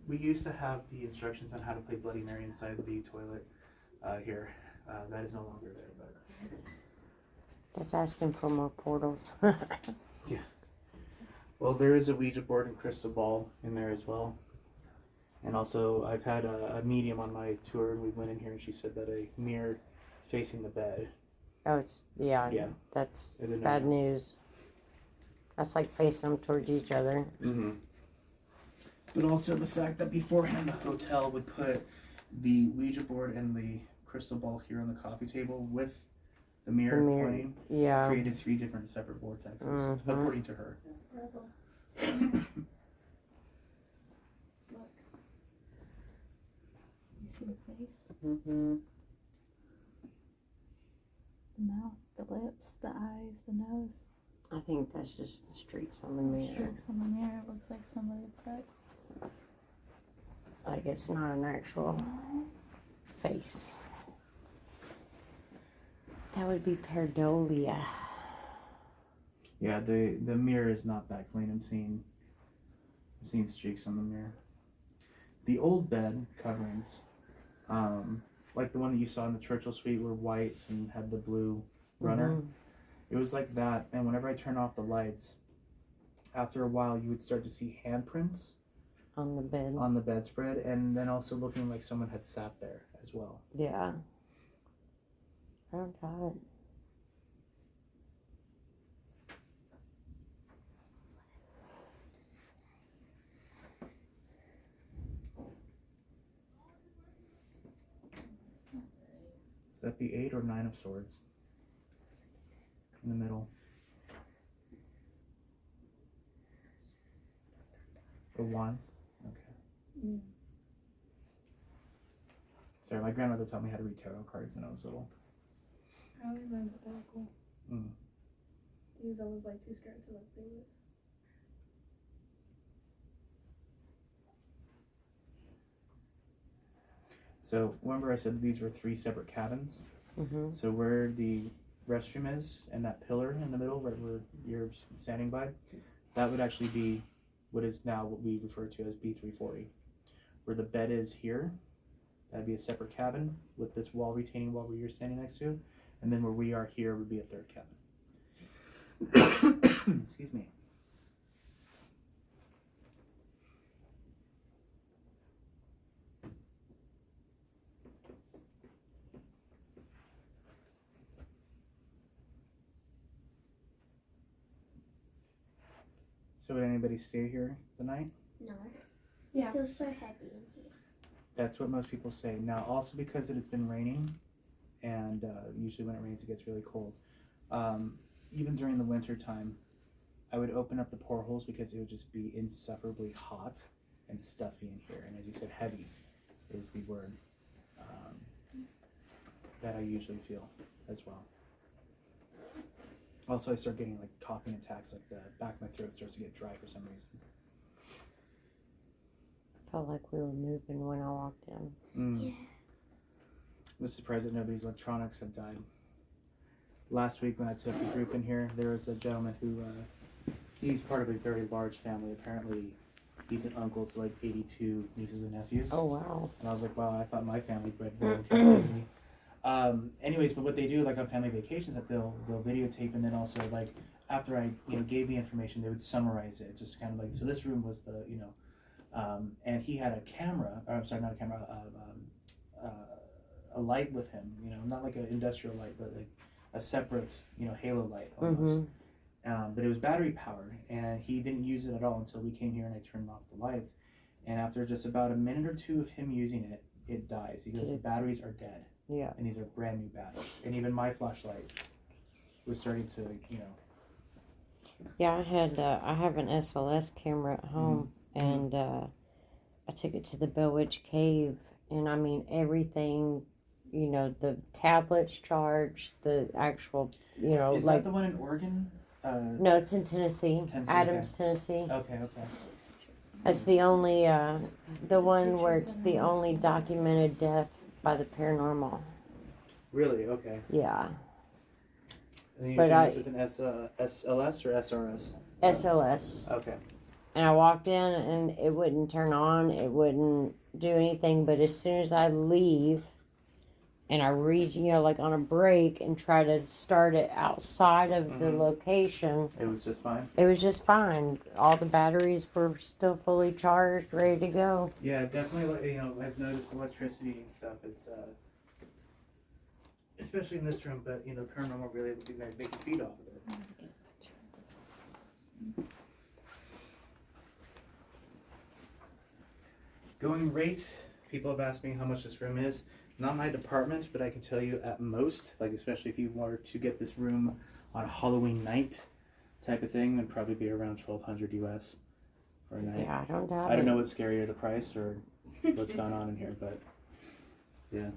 We used to have the instructions on how to play Bloody Mary inside the toilet here. That is no longer there, but. That's asking for more portals. Yeah. Well, there is a Ouija board and crystal ball in there as well. And also, I've had a medium on my tour, and we went in here, and she said that a mirror facing the bed. Oh, it's, yeah, Yeah. that's Is it bad no? news. That's like facing them towards each other. Mm-hmm. But also the fact that beforehand the hotel would put the Ouija board and the crystal ball here on the coffee table with the mirror, pointing, Yeah. created 3 different separate vortexes, Mhm. according to her. Rebel. Look. You see the face? Mm-hmm. The mouth, the lips, the eyes, the nose. I think that's just the streaks on the mirror. Streaks on the mirror. It looks like somebody put. Like it's not an actual face. That would be pareidolia. Yeah, the mirror is not that clean. I'm seeing streaks on the mirror. The old bed coverings, like the one that you saw in the Churchill suite, were white and had the blue runner. Mhm. It was like that, and whenever I turn off the lights, after a while you would start to see handprints On the bed. on the bedspread, and then also looking like someone had sat there as well. Yeah. I don't doubt it. Is that the 8 or 9 of swords? In the middle. The wands? Okay. Mm. Sorry, my grandmother taught me how to read tarot cards when I was little. I only learned the oracle. Mm. These I was like too scared to like play with. So remember I said these were 3 separate cabins? Mm-hmm. So where the restroom is and that pillar in the middle right where you're standing by, that would actually be what is now what we refer to as B340. Where the bed is here, that'd be a separate cabin with this wall, retaining wall where you're standing next to, and then where we are here would be a 3rd cabin. Excuse me. So would anybody stay here the night? No. Yeah. It feels so heavy in here. That's what most people say. Now, also because it has been raining, and usually when it rains it gets really cold. Even during the winter time, I would open up the portholes because it would just be insufferably hot and stuffy in here. And as you said, heavy is the word that I usually feel as well. Also, I start getting like coughing attacks, like the back of my throat starts to get dry for some reason. Felt like we were moving when I walked in. Yeah. I'm surprised that nobody's electronics have died. Last week when I took the group in here, there was a gentleman who, he's part of a very large family. Apparently, he's an uncle to like 82 nieces and nephews. Oh, wow. And I was like, wow, I thought my family bred well in captivity. Anyways, but what they do, like on family vacations, that they'll videotape, and then also like after I gave the information, they would summarize it, just kind of like, so this room was the and he had a camera, or I'm sorry, not a camera, a light with him, not like an industrial light, but like a separate halo light almost. Mm-hmm. But it was battery powered, and he didn't use it at all until we came here and I turned off the lights. and after just about a minute or two of him using it, it dies. He goes, the batteries are dead. Yeah. And these are brand new batteries. And even my flashlight was starting to, you know. Yeah, I have an SLS camera at home, and I took it to the Bell Witch Cave, and I mean everything, you know, the tablets charged, the actual, you know, Is like that the one in Oregon? no, it's in Tennessee, Adams, okay. Tennessee. Okay. It's the only, the one where it's the only documented death by the paranormal. Really? Okay. Yeah. And you But saying this is an SLS or SRS? SLS. Okay. And I walked in and it wouldn't turn on, it wouldn't do anything, but as soon as I leave and I reach, you know, like on a break and try to start it outside of the location, It was just fine? it was just fine. All the batteries were still fully charged, ready to go. Yeah, definitely, you know, I've noticed electricity and stuff, it's, especially in this room, but, you know, paranormal really able to make you feed off of it. Going rate, people have asked me how much this room is. Not my department, but I can tell you at most, like especially if you were to get this room on a Halloween night type of thing, it'd probably be around $1,200 US for a night. Yeah, I don't doubt it. I don't know what's scarier, the price or what's gone on in here, but yeah.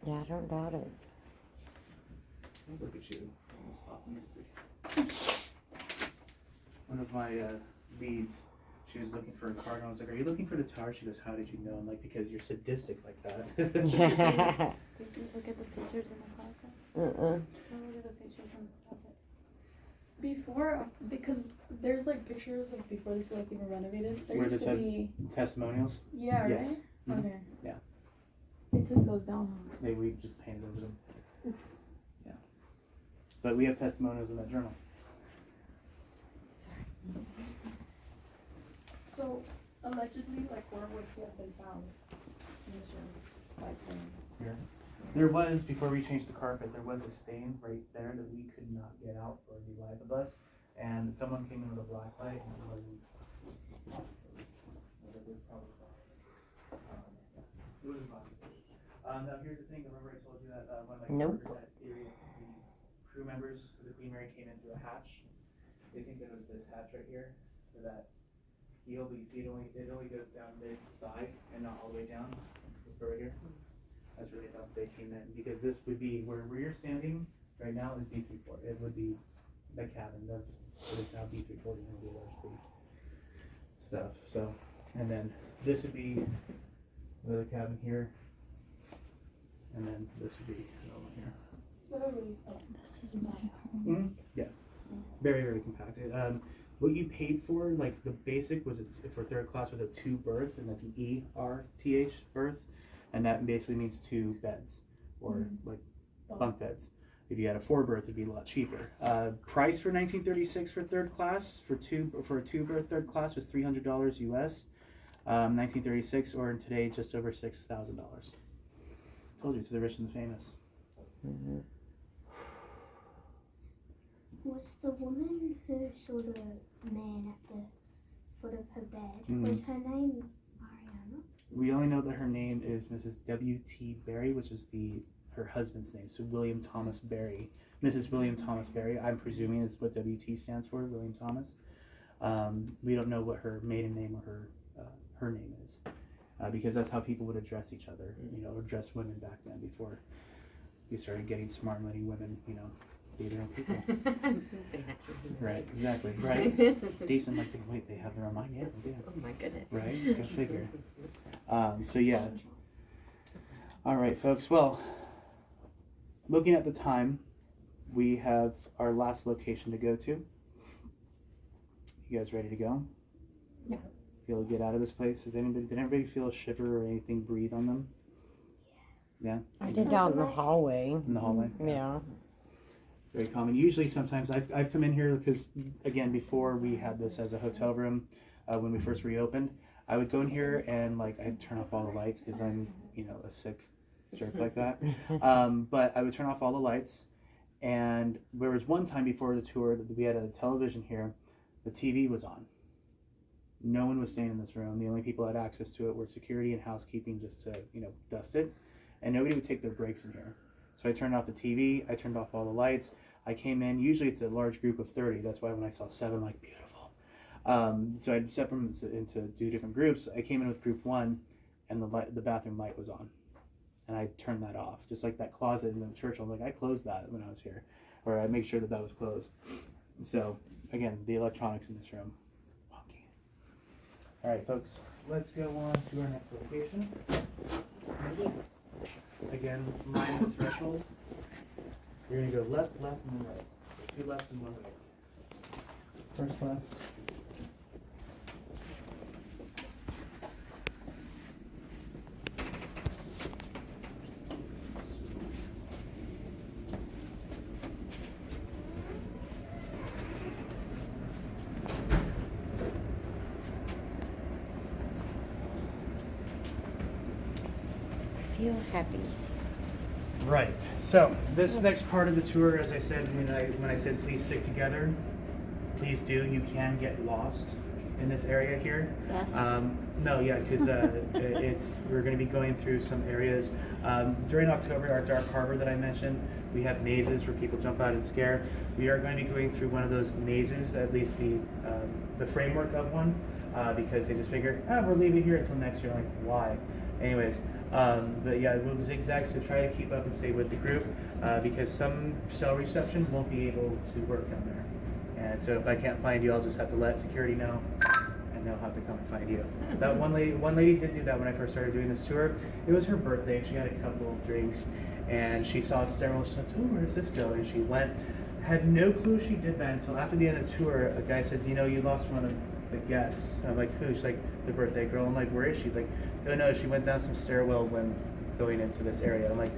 Yeah, I don't doubt it. Look at you, almost optimistic. One of my leads, she was looking for a card, and I was like, "Are you looking for the tower?" She goes, "How did you know?" I'm like, "Because you're sadistic like that." Did you look at the pictures in the closet? Uh-uh. Look at the pictures in the closet. Before, because there's like pictures of before this like even renovated. There Where used this to had be. testimonials. Yeah, Yes. right? Mhm. Okay. Yeah. They took those down. Huh? Maybe we just painted over them. Yeah. But we have testimonials in that journal. So, allegedly, like, where would he have been found in this room? Like, Here. There was, before we changed the carpet, there was a stain right there that we could not get out for the life of us. And someone came in with a black light and it wasn't. It was probably it wasn't possible. Now here's the thing, remember I told you that one of my Nope. coworkers that area, the crew members of the Queen Mary came in through a hatch. They think that it was this hatch right here, for that heel, but you see it only goes down mid-thigh and not all the way down. This part right here. That's really enough they came in, because this would be where you're standing right now is B34. It would be the cabin. That's what is now B340 and the large stuff. So, and then this would be the cabin here, and then this would be over here. so everybody's This is my home. Mm-hmm. Yeah, very very compacted. What you paid for, like the basic was for third class was a 2 berth, and that's an ERTH berth, and that basically means 2 beds or like bunk beds. If you had a 4 berth, it'd be a lot cheaper. Price for 1936 for third class for a 2 berth third class was $300 US. 1936, or in today just over $6,000. Told you it's the rich and the famous. Mm-hmm. Was the woman who saw the man at the foot of her bed, Mhm. was her name Mariana? We only know that her name is Mrs. W.T. Berry, which is her husband's name. So William Thomas Berry. Mrs. William Thomas Berry. I'm presuming it's what W.T. stands for, William Thomas. We don't know what her maiden name or her name is, because that's how people would address each other, you know, address women back then before we started getting smart and letting women, you know, be their own people. Right, exactly, right? Decent, like, wait, they have their own mind? Yeah, they do. Oh my goodness. Right, go figure. So yeah. All right, folks, well, looking at the time, we have our last location to go to. You guys ready to go? Yeah. Feel to get out of this place? Did everybody feel a shiver or anything breathe on them? Yeah? I did out in the hallway. In the hallway? Yeah. Very common. Usually sometimes I've come in here because, again, before we had this as a hotel room, when we first reopened, I would go in here and like I'd turn off all the lights because I'm, you know, a sick jerk like that. But I would turn off all the lights, and there was one time before the tour that we had a television here, the TV was on. No one was staying in this room. The only people that had access to it were security and housekeeping, just to dust it, and nobody would take their breaks in here. So I turned off the TV. I turned off all the lights. I came in. Usually it's a large group of 30. That's why when I saw 7, I'm like, beautiful. So I set them into 2 different groups. I came in with group 1, and the bathroom light was on, and I turned that off. Just like that closet in the church, I'm like, I closed that when I was here, or I make sure that was closed. So again, the electronics in this room, wonky. All right, folks, let's go on to our next location. Again, mind the threshold. You're gonna go left, and then right. 2 lefts and 1 right. First left. Feel happy. Right. So this next part of the tour, as I said when I said please stick together, please do. You can get lost in this area here. Yes. No, yeah, because we're going to be going through some areas during October. Our dark harbor that I mentioned, we have mazes where people jump out and scare. We are going to be going through one of those mazes, at least the framework of one, because they just figure, we'll leave it here until next year. I'm like, why? Anyways, but yeah, we'll zigzag, so try to keep up and stay with the group, because some cell reception won't be able to work down there. And so if I can't find you, I'll just have to let security know, and they'll have to come and find you. That one lady did do that when I first started doing this tour. It was her birthday. She had a couple of drinks, and she saw a stairwell. She said, "Oh, where does this go?" And she went. Had no clue she did that until after the end of the tour. A guy says, "You know, you lost one of the guests." I'm like, "Who?" She's like, "The birthday girl." I'm like, "Where is she?" Like, "Don't know. She went down some stairwell when going into this area." I'm like,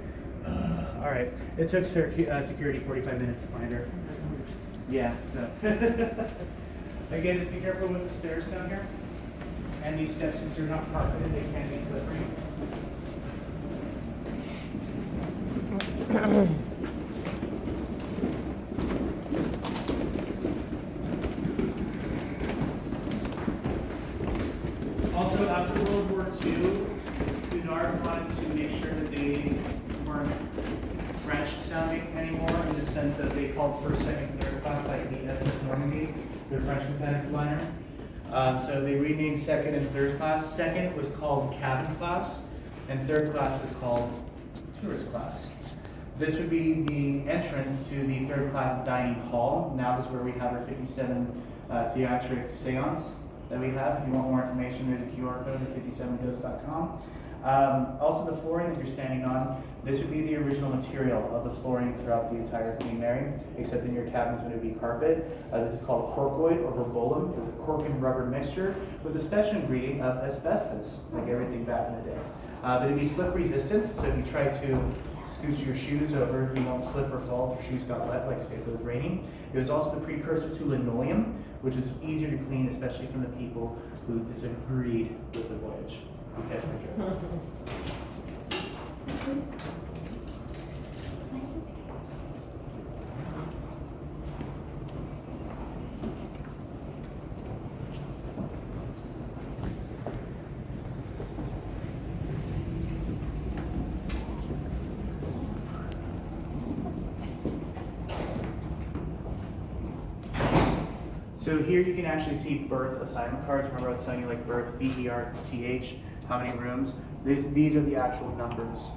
all right. It took security 45 minutes to find her. Yeah, so. Again, just be careful with the stairs down here. And these steps, since they're not carpeted, they can be slippery. Also, after World War II, Cunard wanted to make sure that they weren't French sounding anymore, in the sense that they called first, second, third class, like the SS Normandy, the French competitive liner. So they renamed second and third class. Second was called cabin class, and third class was called tourist class. This would be the entrance to the third class dining hall. Now this is where we have our 57 theatric seance that we have. If you want more information, there's a QR code at 57ghosts.com. Also the flooring that you're standing on, this would be the original material of the flooring throughout the entire Queen Mary, except in your cabins would it be carpet. This is called corkoid or verbolum. It's a cork and rubber mixture with a special ingredient of asbestos, like everything back in the day. But it'd be slip resistant, so if you try to scooch your shoes over, you won't slip or fall if your shoes got wet, like say if it was raining. It was also the precursor to linoleum, which is easier to clean, especially from the people who disagreed with the voyage. You catch my drift. So here you can actually see berth assignment cards. Remember I was telling you like berth, B-E-R-T-H, how many rooms? These are the actual numbers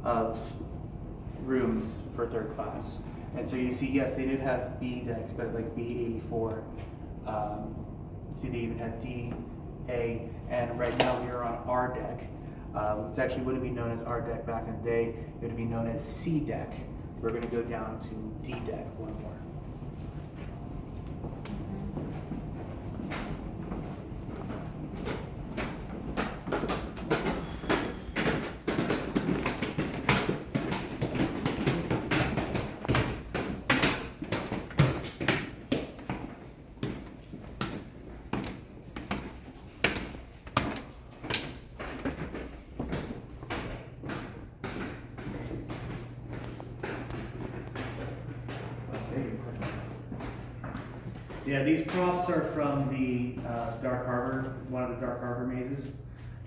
of rooms for third class. And so you see, yes, they did have B decks, but like B84. See, they even had D, A, and right now we are on R deck. It actually wouldn't be known as R deck back in the day. It would be known as C deck. We're going to go down to D deck one more. Yeah, these props are from the Dark Harbor, one of the Dark Harbor mazes,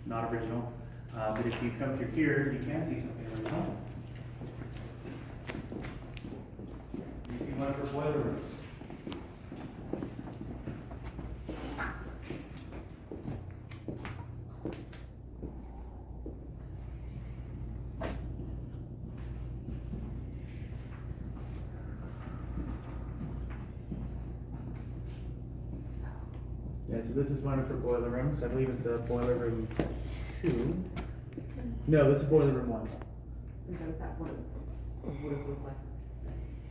not original. But if you come through here, you can see something original. You see one of her boiler rooms. Yeah, so this is one of her boiler rooms. I believe it's a boiler room 2. No, this is boiler room 1. And so is that what it would have looked like?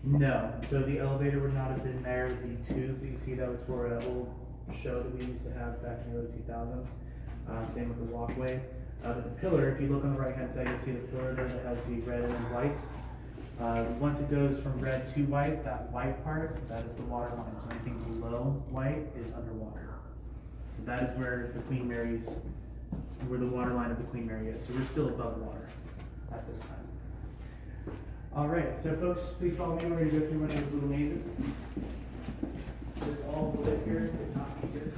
No, so the elevator would not have been there. The tubes that you see, that was for an old show that we used to have back in the early 2000s. Same with the walkway. But the pillar, if you look on the right hand side, you'll see the pillar there that has the red and then white. Once it goes from red to white, that white part, that is the water line. So anything below white is underwater. So that is where the Queen Mary's, where the water line of the Queen Mary is. So we're still above water at this time. All right, so folks, please follow me. We're going to go through one of those little mazes. This all the way here, if not here.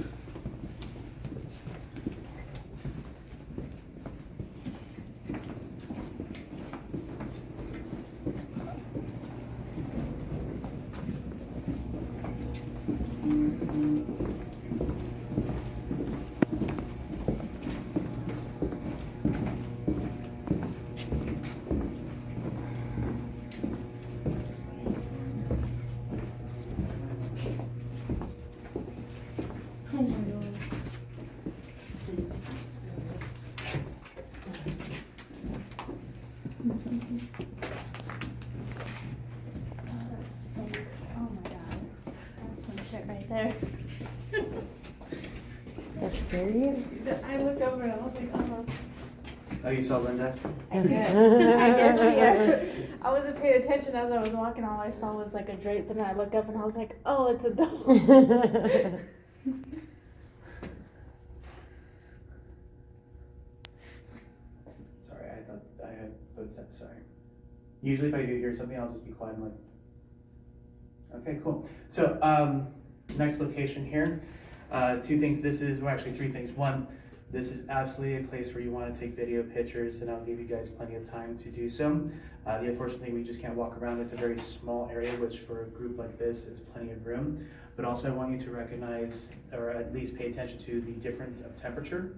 Oh my god. That's some shit right there. That scare you? I looked over and I was like, oh. Oh, you saw Linda? I did see her. I wasn't paying attention as I was walking. All I saw was like a drape, and then I looked up and I was like, oh, it's a dog. Sorry, I thought I had, sorry. Usually if I do hear something, I'll just be quiet and like, okay, cool. So, next location here. 2 things. This is, well, actually 3 things. 1, this is absolutely a place where you want to take video pictures, and I'll give you guys plenty of time to do so. The unfortunate thing, we just can't walk around. It's a very small area, which for a group like this is plenty of room. But also I want you to recognize, or at least pay attention to the difference of temperature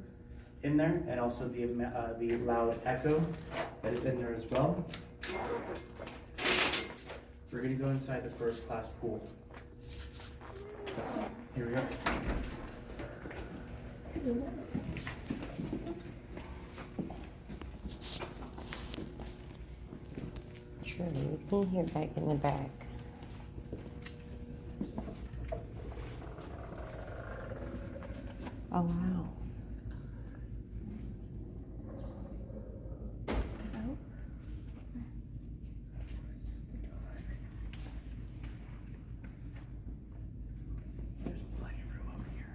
in there, and also the loud echo that is in there as well. We're going to go inside the first class pool. So, here we go. Sure, you can hear back in the back. Oh, wow. There's plenty of room over here.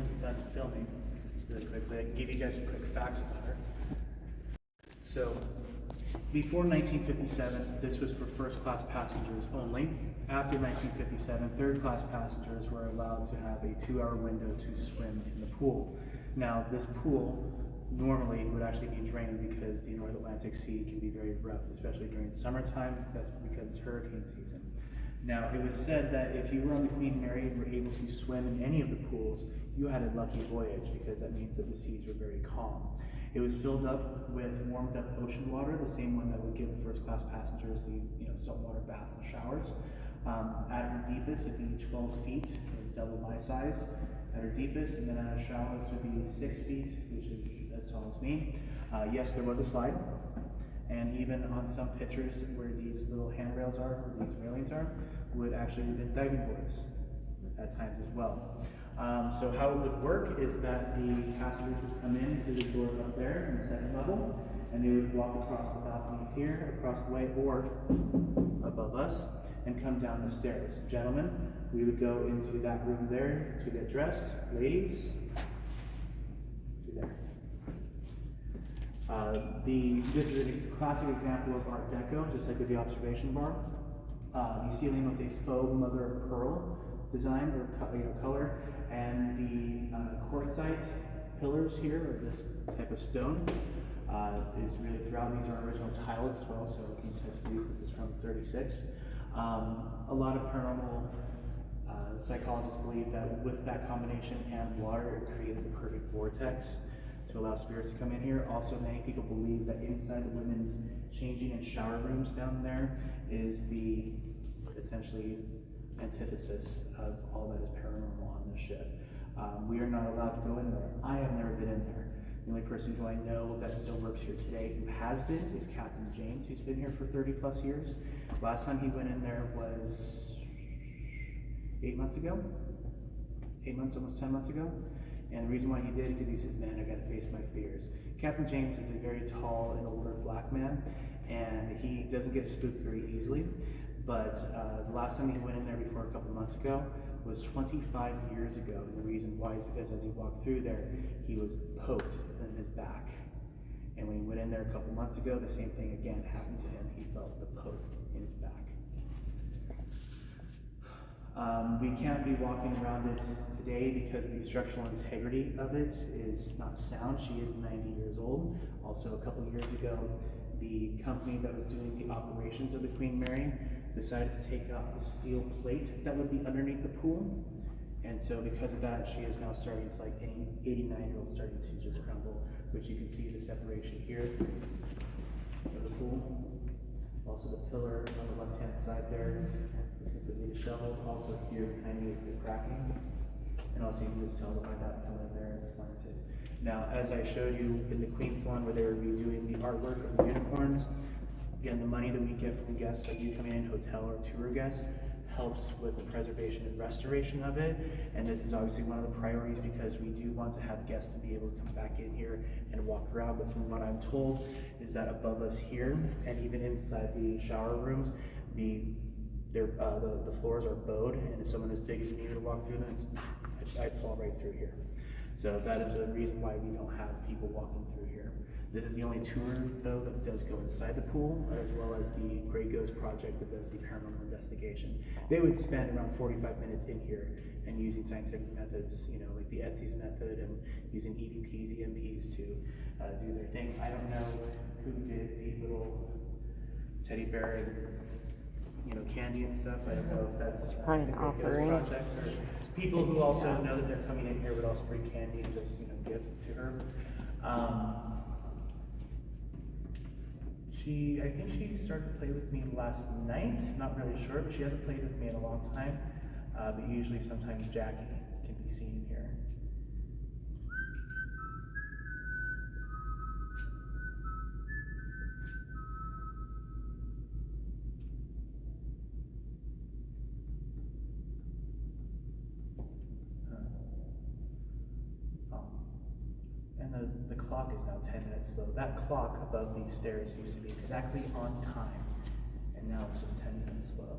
was done filming really quickly, I can give you guys some quick facts about her. So, before 1957, this was for first-class passengers only. After 1957, third-class passengers were allowed to have a 2-hour window to swim in the pool. Now, this pool normally would actually be drained because the North Atlantic Sea can be very rough, especially during summertime. That's because it's hurricane season. Now, it was said that if you were on the Queen Mary and were able to swim in any of the pools, you had a lucky voyage because that means that the seas were very calm. It was filled up with warmed up ocean water, the same one that would give the first class passengers the saltwater baths and showers. At her deepest, it'd be 12 feet, double my size at her deepest, and then at her shallowest would be 6 feet, which is as tall as me. Yes, there was a slide, and even on some pictures where these little handrails are, where these railings are, would actually have been diving boards at times as well. So how it would work is that the passengers would come in through the door up there on the second level, and they would walk across the balconies here, across the way, or above us, and come down the stairs. Gentlemen, we would go into that room there to get dressed. Ladies, to there. This is a classic example of Art Deco, just like with the observation bar. The ceiling was a faux mother of pearl design or color, and the quartzite pillars here are this type of stone. Is really throughout. These are original tiles as well, so you can touch these. This is from 36. A lot of paranormal psychologists believe that with that combination and water, it created the perfect vortex to allow spirits to come in here. Also, many people believe that inside the women's changing and shower rooms down there is the essentially antithesis of all that is paranormal on this ship. We are not allowed to go in there. I have never been in there. The only person who I know that still works here today who has been is Captain James, who's been here for 30 plus years. Last time he went in there was 8 months ago. 8 months, almost 10 months ago. And the reason why he did is because he says, man, I gotta face my fears. Captain James is a very tall and older black man, and he doesn't get spooked very easily. But the last time he went in there before a couple months ago was 25 years ago. And the reason why is because as he walked through there, he was poked in his back. And when he went in there a couple months ago, the same thing again happened to him. He felt the poke in his back. We can't be walking around it today because the structural integrity of it is not sound. She is 90 years old. Also, a couple years ago, the company that was doing the operations of the Queen Mary decided to take out the steel plate that would be underneath the pool. And so because of that, she is now starting to, like any 89-year-old, starting to just crumble, which you can see the separation here of the pool. Also the pillar on the left-hand side there is completely disheveled. Also here behind me is the cracking. And also you can just tell by that pillar there is slanted. Now, as I showed you in the Queen Salon where they were redoing the artwork of the unicorns, again, the money that we get from guests like you coming in, hotel or tour guests, helps with the preservation and restoration of it. And this is obviously one of the priorities because we do want to have guests to be able to come back in here and walk around. But from what I'm told is that above us here and even inside the shower rooms, the floors are bowed, and if someone as big as me were to walk through them, I'd fall right through here. So that is a reason why we don't have people walking through here. This is the only tour, though, that does go inside the pool, as well as the Grey Ghost Project that does the paranormal investigation. They would spend around 45 minutes in here and using scientific methods, like the Etsy's method and using EVPs, EMPs to do their thing. I don't know who did the little teddy bear and, candy and stuff. I don't know if that's Probably the an Grey Ghost offering. Project or people who also know that they're coming in here would also bring candy and just, give it to her. I think she started to play with me last night, not really sure, but she hasn't played with me in a long time. But usually sometimes Jackie can be seen here. And the clock is now 10 minutes slow. That clock above these stairs used to be exactly on time, and now it's just 10 minutes slow.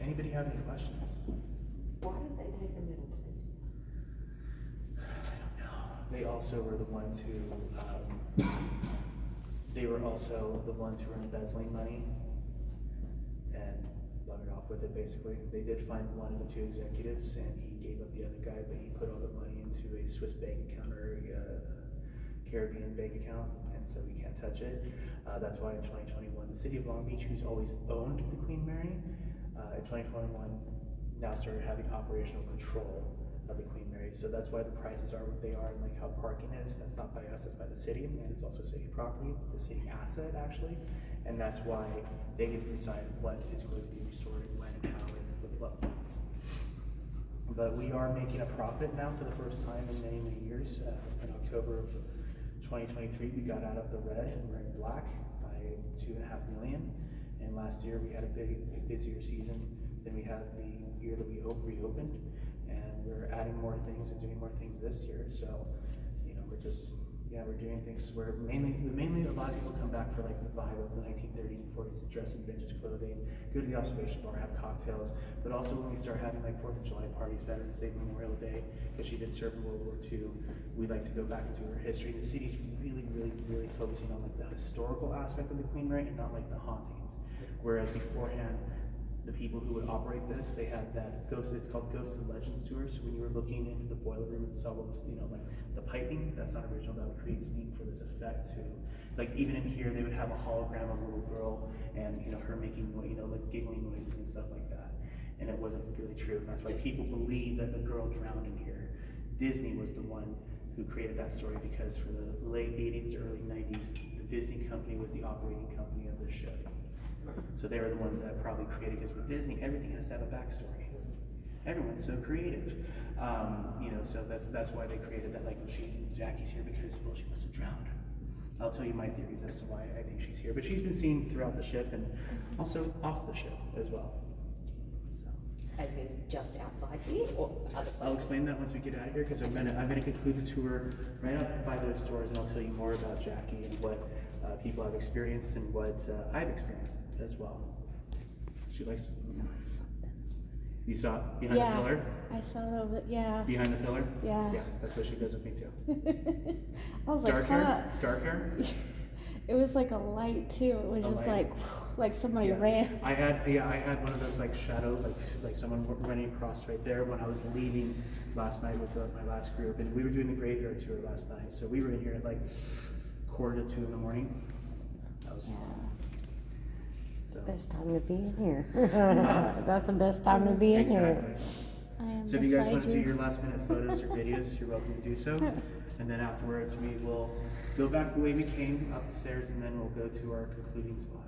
Anybody have any questions? Why did they take a middle tooth? I don't know. They also were the ones who, they were also the ones who were embezzling money and buggered off with it, basically. They did find one of the two executives, and he gave up the other guy, but he put all the money into a Swiss bank account or a Caribbean bank account, and so we can't touch it. That's why in 2021, the city of Long Beach, who's always owned the Queen Mary, in 2021 now started having operational control of the Queen Mary. So that's why the prices are what they are, and like how parking is. That's not by us, that's by the city, and it's also city property, the city asset actually. And that's why they get to decide what is going to be restored and when and how and with what funds. But we are making a profit now for the first time in many, many years. In October of 2023, we got out of the red and we're in black by $2.5 million. And last year we had a big busier season than we had the year that we reopened. And we're adding more things and doing more things this year. So, you know, we're just, yeah, we're doing things where mainly a lot of people come back for like the vibe of the 1930s and 40s, dress in vintage clothing, go to the observation bar, have cocktails. But also when we start having like 4th of July parties, Veterans Day, Memorial Day, because she did serve in World War II, we like to go back into her history. The city's really focusing on like the historical aspect of the Queen Mary and not like the hauntings. Whereas beforehand, the people who would operate this, they had that ghost, it's called Ghosts and Legends tour. So when you were looking into the boiler room and saw what was, you know, like the piping, that's not original, that would create steam for this effect too. Like even in here, they would have a hologram of a little girl and, you know, her making, you know, like giggling noises and stuff like that. And it wasn't really true. And that's why people believe that the girl drowned in here. Disney was the one who created that story because for the late 80s, early 90s, the Disney company was the operating company of the ship. So they were the ones that probably created, because with Disney, everything has to have a backstory. Everyone's so creative. You know, so that's why they created that, like, Jackie's here because, well, she must have drowned. I'll tell you my theories as to why I think she's here. But she's been seen throughout the ship and also off the ship as well. So As in just outside here or other places? I'll explain that once we get out of here, because I'm gonna conclude the tour right up by those doors, and I'll tell you more about Jackie and what people have experienced and what I've experienced as well. She likes to, you saw it behind the pillar? I saw it over, yeah. Behind the pillar? Yeah. Yeah, that's what she does with me too. I was like, Dark hair? Dark hair? It was like a light too. It was A just light? like somebody Yeah. ran. I had one of those like shadow, like someone running across right there when I was leaving last night with my last group, and we were doing the graveyard tour last night. So we were in here at like 1:45 in the morning. That was fun. So. Best time to be in here. That's the best time to be in here. Exactly. I am So if you guys want to do beside your last minute photos or videos, you're welcome to do so. And then afterwards we will go back the way we came up the stairs, and then we'll go to our concluding spot.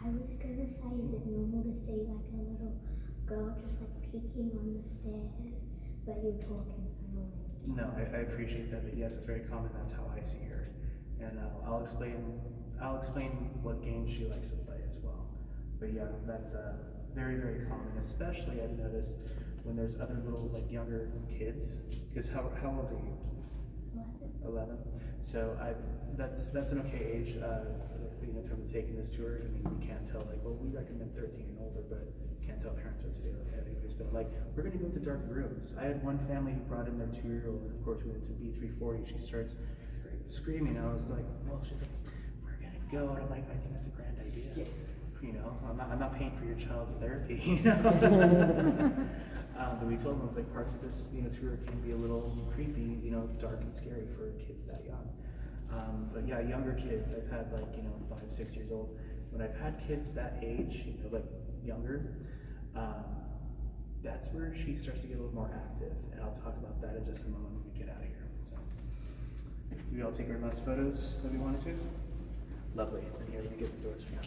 I was gonna say, is it normal to see like a little girl just like peeking on the stairs, but you're talking so annoying? No, I appreciate that, but yes, it's very common. That's how I see her, and I'll explain what games she likes to play as well. But yeah, that's very common, especially I've noticed when there's other little like younger kids. Because how old are you? 11. So that's an okay age. You know, in terms of taking this tour. I mean, we can't tell, like, well, we recommend 13 and older, but can't tell parents what to do. Anyways, but like, we're gonna go into dark rooms. I had one family who brought in their 2-year-old, and of course we went to B340. She starts screaming. I was like, well, she's like, we're gonna go, and I'm like, I think that's a grand idea. Yeah. You know, I'm not paying for your child's therapy. You know. But we told them, it was like, parts of this, you know, tour can be a little creepy, you know, dark and scary for kids that young. But yeah, younger kids, I've had like, you know, 5, 6 years old. When I've had kids that age, you know, like younger, that's where she starts to get a little more active. And I'll talk about that in just a moment when we get out of here. So, do we all take our last photos that we wanted to? Lovely. And here, let me get the doors for now.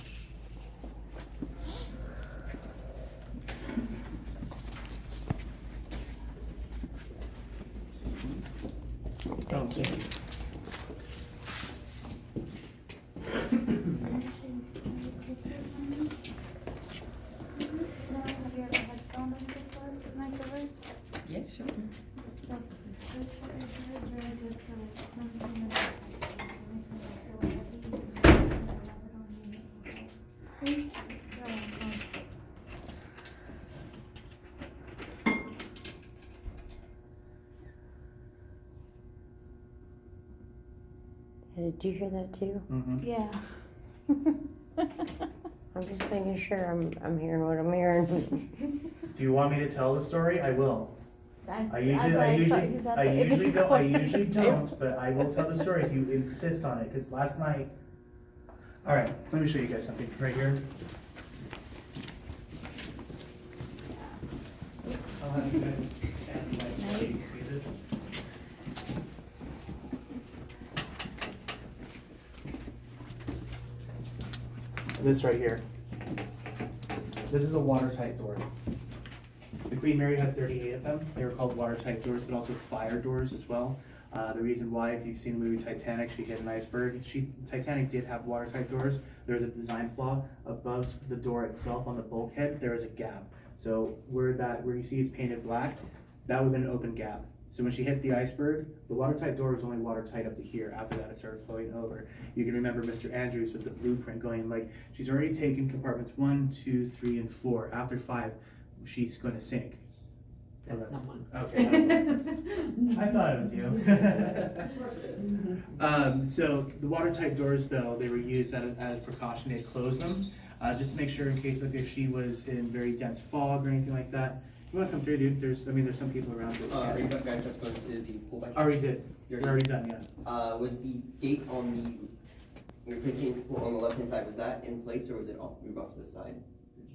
Thank you. Have you ever had someone before tonight over? Yeah, sure. Did you hear that too? Mm-hmm. Yeah. I'm just making sure I'm hearing what I'm hearing. Do you want me to tell the story? I will. I usually don't, but I will tell the story if you insist on it, because last night. All right, let me show you guys something right here. I'll have you guys stand by so you can see this. This right here. This is a watertight door. The Queen Mary had 38 of them. They were called watertight doors, but also fire doors as well. The reason why, if you've seen the movie Titanic, she hit an iceberg. Titanic did have watertight doors. There was a design flaw above the door itself on the bulkhead. There was a gap. So where you see it's painted black, that would have been an open gap. So when she hit the iceberg, the watertight door was only watertight up to here. After that, it started flowing over. You can remember Mr. Andrews with the blueprint going like, she's already taken compartments 1, 2, 3, and 4. After 5, she's going to sink. That's someone. Okay. I thought it was you. So the watertight doors, though, they were used as precaution. They closed them just to make sure in case, like, if she was in very dense fog or anything like that. You want to come through, dude? There's some people around. Are you guys going to the pool by chance? Already did. You're We're already done, yeah. Was the gate on you're facing on the left hand side, was that in place or was it moved off to the side? Did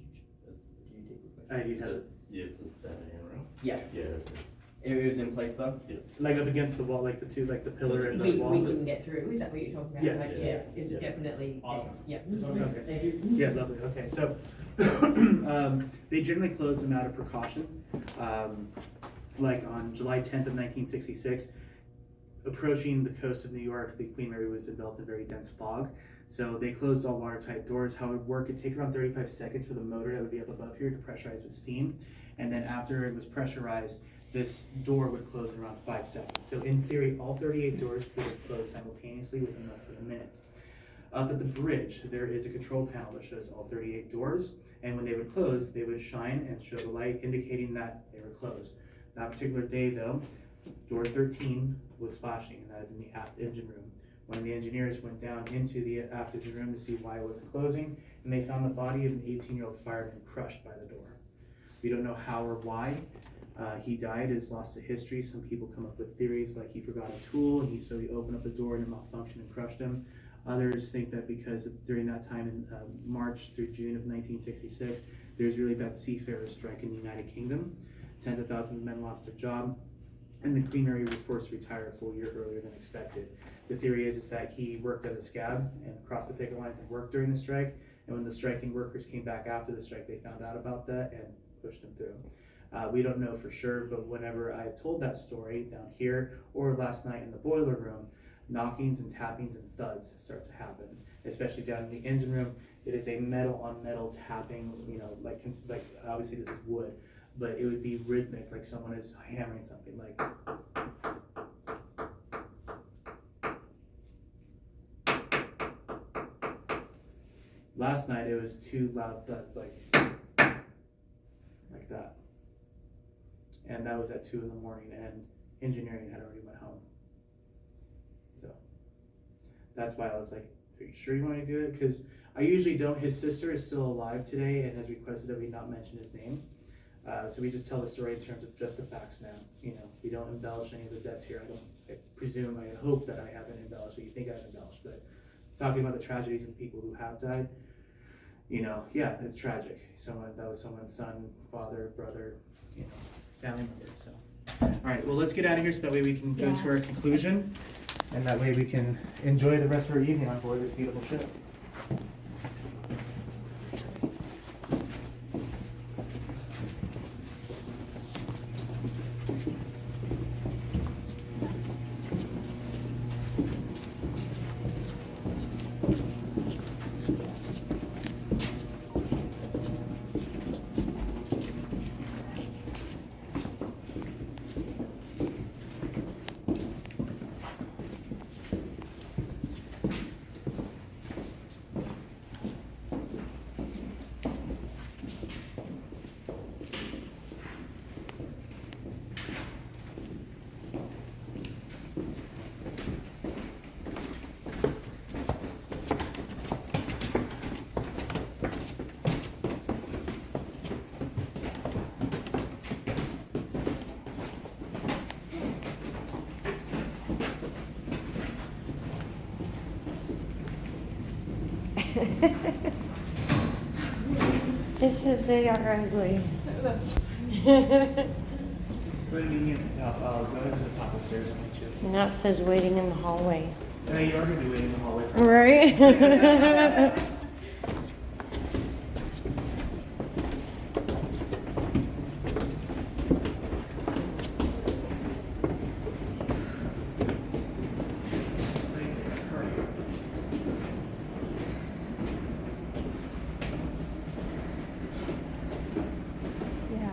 you take the question? I do have. Yeah, it's that handrail. Yeah. Yeah, that's it. It was in place though? Like up against the wall, like the pillar and the We wall. couldn't get through, is that what you're talking about? Yeah. Like, Yeah. It was Yeah. definitely. Awesome. Yeah. Okay. Thank you. Yeah, lovely. Okay, so they generally close them out of precaution. Like on July 10th of 1966, approaching the coast of New York, the Queen Mary was enveloped in very dense fog. So they closed all watertight doors. How it would work, it'd take around 35 seconds for the motor that would be up above here to pressurize with steam. And then after it was pressurized, this door would close in around 5 seconds. So in theory, all 38 doors could have closed simultaneously within less than a minute. Up at the bridge, there is a control panel that shows all 38 doors. And when they would close, they would shine and show the light indicating that they were closed. That particular day though, door 13 was flashing, and that is in the aft engine room. When the engineers went down into the aft engine room to see why it wasn't closing, and they found the body of an 18-year-old fireman crushed by the door. We don't know how or why he died. It's lost to history. Some people come up with theories like he forgot a tool, and so he opened up the door and it malfunctioned and crushed him. Others think that because during that time in March through June of 1966, there's really bad seafarers strike in the United Kingdom. Tens of thousands of men lost their job, and the Queen Mary was forced to retire a full year earlier than expected. The theory is that he worked as a scab and crossed the picket lines and worked during the strike, and when the striking workers came back after the strike, they found out about that and pushed him through. We don't know for sure, but whenever I've told that story down here or last night in the boiler room, knockings and tappings and thuds start to happen, especially down in the engine room. It is a metal on metal tapping, like obviously this is wood, but it would be rhythmic, like someone is hammering something, like. Last night it was 2 loud thuds, like that. And that was at 2 in the morning, and engineering had already went home. So that's why I was like, are you sure you want to do it? Because I usually don't. His sister is still alive today and has requested that we not mention his name. So we just tell the story in terms of just the facts, man. We don't embellish any of the deaths here. I hope that I haven't embellished, or you think I've embellished, but talking about the tragedies of people who have died, yeah, it's tragic. That was someone's son, father, brother, family member, so. All right, well, let's get out of here so that way we can go to our conclusion, and that way we can enjoy the rest of our evening on board this beautiful ship. It says they are ugly. What do you mean at the top? Oh, go ahead to the top of the stairs and meet you. Now it says waiting in the hallway. Yeah, you are going to be waiting in the hallway for Right? Yeah.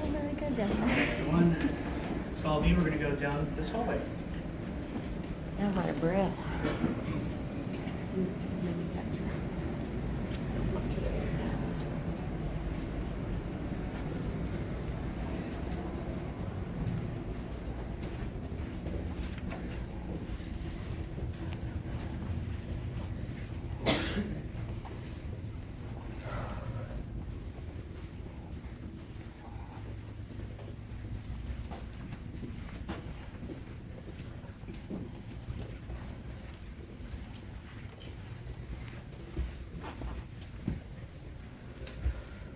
I'm very good down there. Next one. Let's follow me. We're going to go down this hallway. I'm out of breath.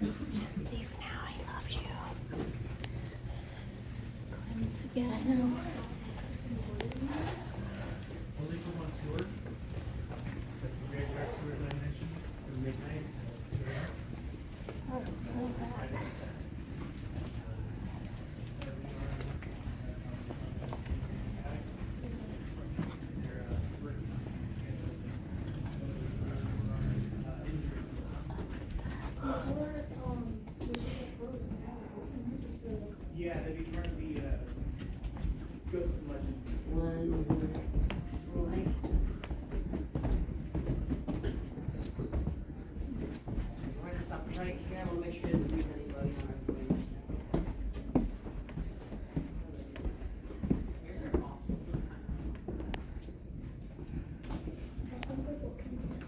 Leave now, I love you. Cleanse again. We'll leave them on tour. That's the great dark tour that I mentioned. At midnight. I don't know that. Yeah, they'd be part of the ghosts and legends. We're gonna stop right here, we'll make sure that there's anybody on our plane. As we were walking up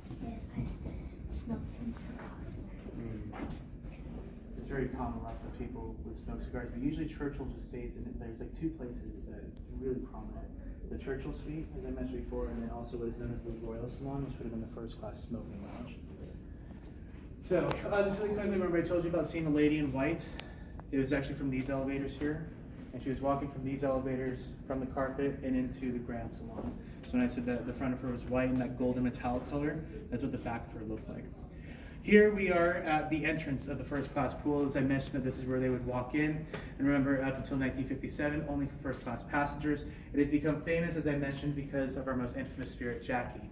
the stairs, I smelled some cigar smoke. It's very common, lots of people would smoke cigars, but usually Churchill just stays in it. There's like two places that it's really prominent. The Churchill Suite, as I mentioned before, and then also what is known as the Royal Salon, which would have been the first class smoking lounge. So, just really quickly, remember I told you about seeing the lady in white? It was actually from these elevators here, and she was walking from these elevators from the carpet and into the Grand Salon. So when I said that the front of her was white and that golden metallic color, that's what the back of her looked like. Here we are at the entrance of the first class pool. As I mentioned, that this is where they would walk in. And remember, up until 1957, only for first class passengers. It has become famous, as I mentioned, because of our most infamous spirit, Jackie.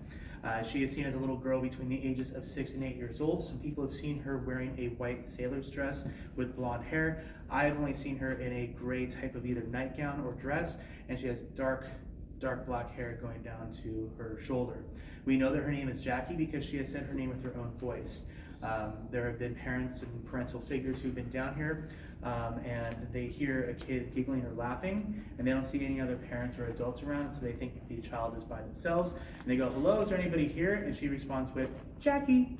She is seen as a little girl between the ages of 6 and 8 years old. Some people have seen her wearing a white sailor's dress with blonde hair. I have only seen her in a gray type of either nightgown or dress, and she has dark black hair going down to her shoulder. We know that her name is Jackie because she has said her name with her own voice. There have been parents and parental figures who've been down here, and they hear a kid giggling or laughing, and they don't see any other parents or adults around, so they think that the child is by themselves. And they go, "Hello, is there anybody here?" And she responds with, "Jackie."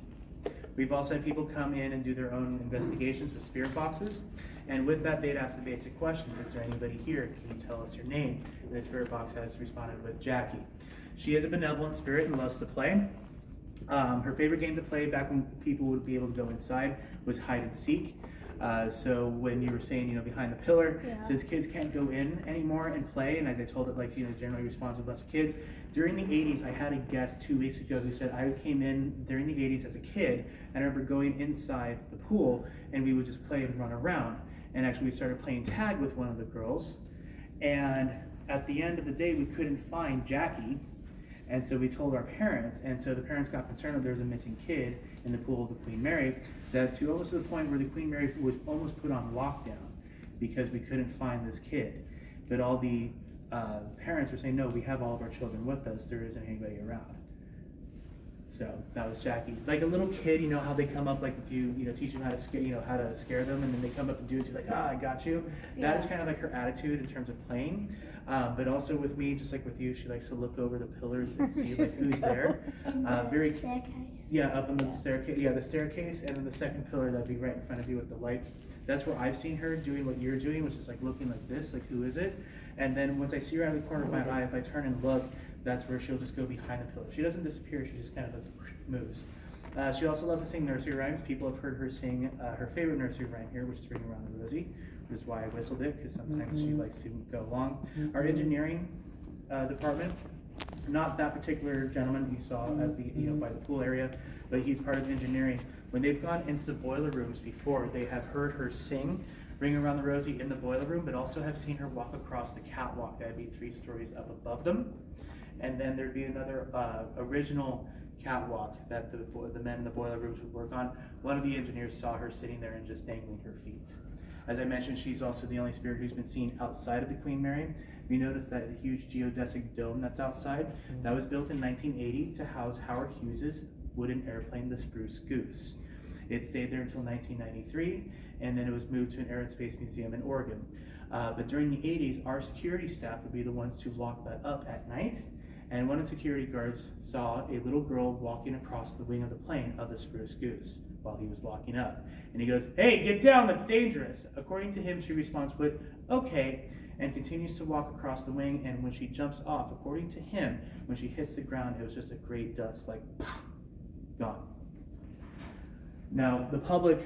We've also had people come in and do their own investigations with spirit boxes. And with that, they'd ask the basic questions. Is there anybody here? Can you tell us your name? And the spirit box has responded with Jackie. She is a benevolent spirit and loves to play. Her favorite game to play back when people would be able to go inside was hide and seek. So when you were saying, behind the pillar, Yeah. since kids can't go in anymore and play, and as I told it, generally responds with a bunch of kids. During the 80s, I had a guest 2 weeks ago who said I came in during the 80s as a kid, and I remember going inside the pool, and we would just play and run around. And actually, we started playing tag with one of the girls, and at the end of the day, we couldn't find Jackie. And so we told our parents, and so the parents got concerned that there was a missing kid in the pool of the Queen Mary, that to almost to the point where the Queen Mary was almost put on lockdown because we couldn't find this kid. But all the parents were saying, no, we have all of our children with us, there isn't anybody around. So that was Jackie. Like a little kid, how they come up, like if you teach them how to scare, how to scare them, and then they come up and do it, you're like, I got you. Yeah. That is kind of like her attitude in terms of playing. But also with me, just like with you, she likes to look over the pillars and see like who's there. Very Staircase. yeah, up on the staircase. Yeah, the staircase, and then the second pillar that'd be right in front of you with the lights. That's where I've seen her doing what you're doing, which is like looking like this, like who is it? And then once I see her out of the corner of my eye, if I turn and look, that's where she'll just go behind the pillar. She doesn't disappear, she just kind of does moves. She also loves to sing nursery rhymes. People have heard her sing her favorite nursery rhyme here, which is Ring Around the Rosie, which is why I whistled it, because sometimes she likes to go along. Our engineering department, not that particular gentleman you saw at the by the pool area, but he's part of engineering. When they've gone into the boiler rooms before, they have heard her sing Ring Around the Rosie in the boiler room, but also have seen her walk across the catwalk that'd be 3 stories up above them. And then there'd be another original catwalk that the men in the boiler rooms would work on. One of the engineers saw her sitting there and just dangling her feet. As I mentioned, she's also the only spirit who's been seen outside of the Queen Mary. We noticed that huge geodesic dome that's outside, that was built in 1980 to house Howard Hughes's wooden airplane, the Spruce Goose. It stayed there until 1993, and then it was moved to an Air and Space Museum in Oregon. But during the 80s, our security staff would be the ones to lock that up at night. And one of the security guards saw a little girl walking across the wing of the plane of the Spruce Goose while he was locking up. And he goes, "Hey, get down, that's dangerous." According to him, she responds with, "Okay," and continues to walk across the wing. And when she jumps off, according to him, when she hits the ground, it was just a great dust, like, gone. Now, the public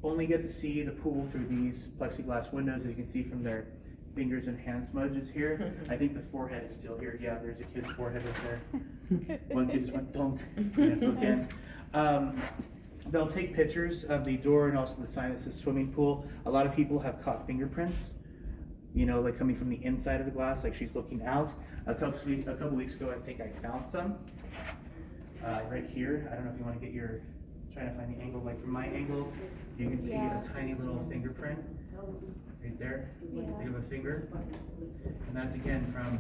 only get to see the pool through these plexiglass windows, as you can see from their fingers and hand smudges here. I think the forehead is still here. Yeah, there's a kid's forehead right there. One kid just went dunk. That's again. They'll take pictures of the door and also the sign that says swimming pool. A lot of people have caught fingerprints, like coming from the inside of the glass, like she's looking out. A couple weeks ago, I think I found some right here. I don't know if you want to get trying to find the angle. Like from my angle, you can see a tiny little fingerprint right there, think of a finger, and that's again from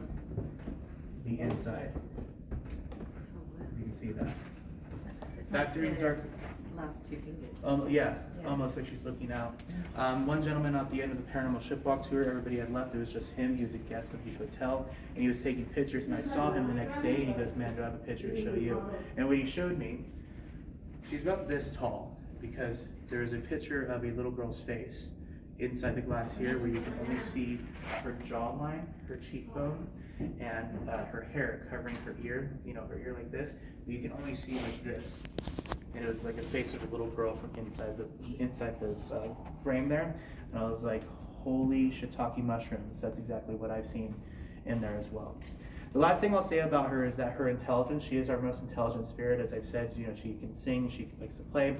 the inside. You can see that. Back during dark. Last 2 fingers. Almost like she's looking out. One gentleman at the end of the Paranormal Shipwalk tour, everybody had left, it was just him. He was a guest of the hotel, and he was taking pictures, and I saw him the next day, and he goes, "Man, do I have a picture to show you?" And when he showed me, she's about this tall, because there is a picture of a little girl's face inside the glass here, where you can only see her jawline, her cheekbone, and her hair covering her ear, her ear like this. But you can only see like this. And it was like a face of a little girl from inside the frame there. And I was like, holy shiitake mushrooms. That's exactly what I've seen in there as well. The last thing I'll say about her is that her intelligence, she is our most intelligent spirit. As I've said, she can sing, she likes to play.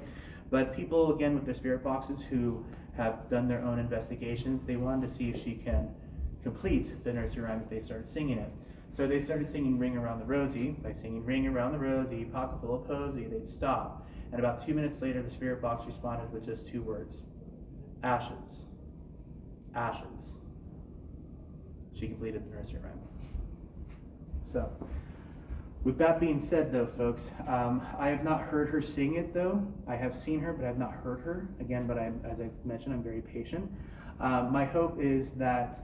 But people, again, with their spirit boxes who have done their own investigations, they wanted to see if she can complete the nursery rhyme if they started singing it. So they started singing Ring Around the Rosie. By singing Ring Around the Rosie, pocket full of posy, they'd stop. And about 2 minutes later, the spirit box responded with just 2 words: ashes. Ashes. She completed the nursery rhyme. So, with that being said, though, folks, I have not heard her sing it, though. I have seen her, but I have not heard her. Again, but as I mentioned, I'm very patient. My hope is that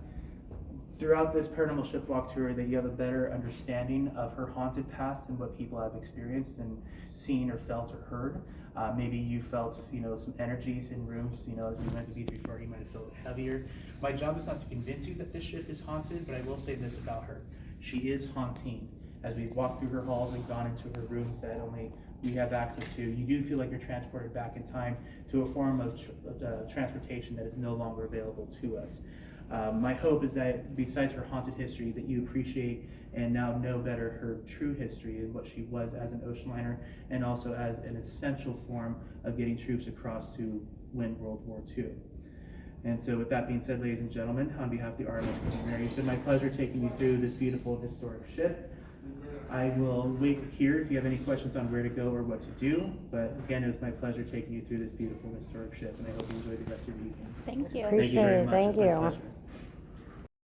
throughout this Paranormal Shipwalk tour that you have a better understanding of her haunted past and what people have experienced and seen or felt or heard. Maybe you felt, some energies in rooms, as you went to B340, you might have felt heavier. My job is not to convince you that this ship is haunted, but I will say this about her. She is haunting. As we've walked through her halls and gone into her rooms that only we have access to, you do feel like you're transported back in time to a form of transportation that is no longer available to us. My hope is that besides her haunted history, that you appreciate and now know better her true history and what she was as an ocean liner, and also as an essential form of getting troops across to win World War II. And so with that being said, ladies and gentlemen, on behalf of the RMS Queen Mary, it's been my pleasure taking you through this beautiful historic ship. I will wait here if you have any questions on where to go or what to do. But again, it was my pleasure taking you through this beautiful historic ship, and I hope you enjoy the rest of your evening. Thank you. Appreciate Thank you very it. much. Thank It's my you. pleasure.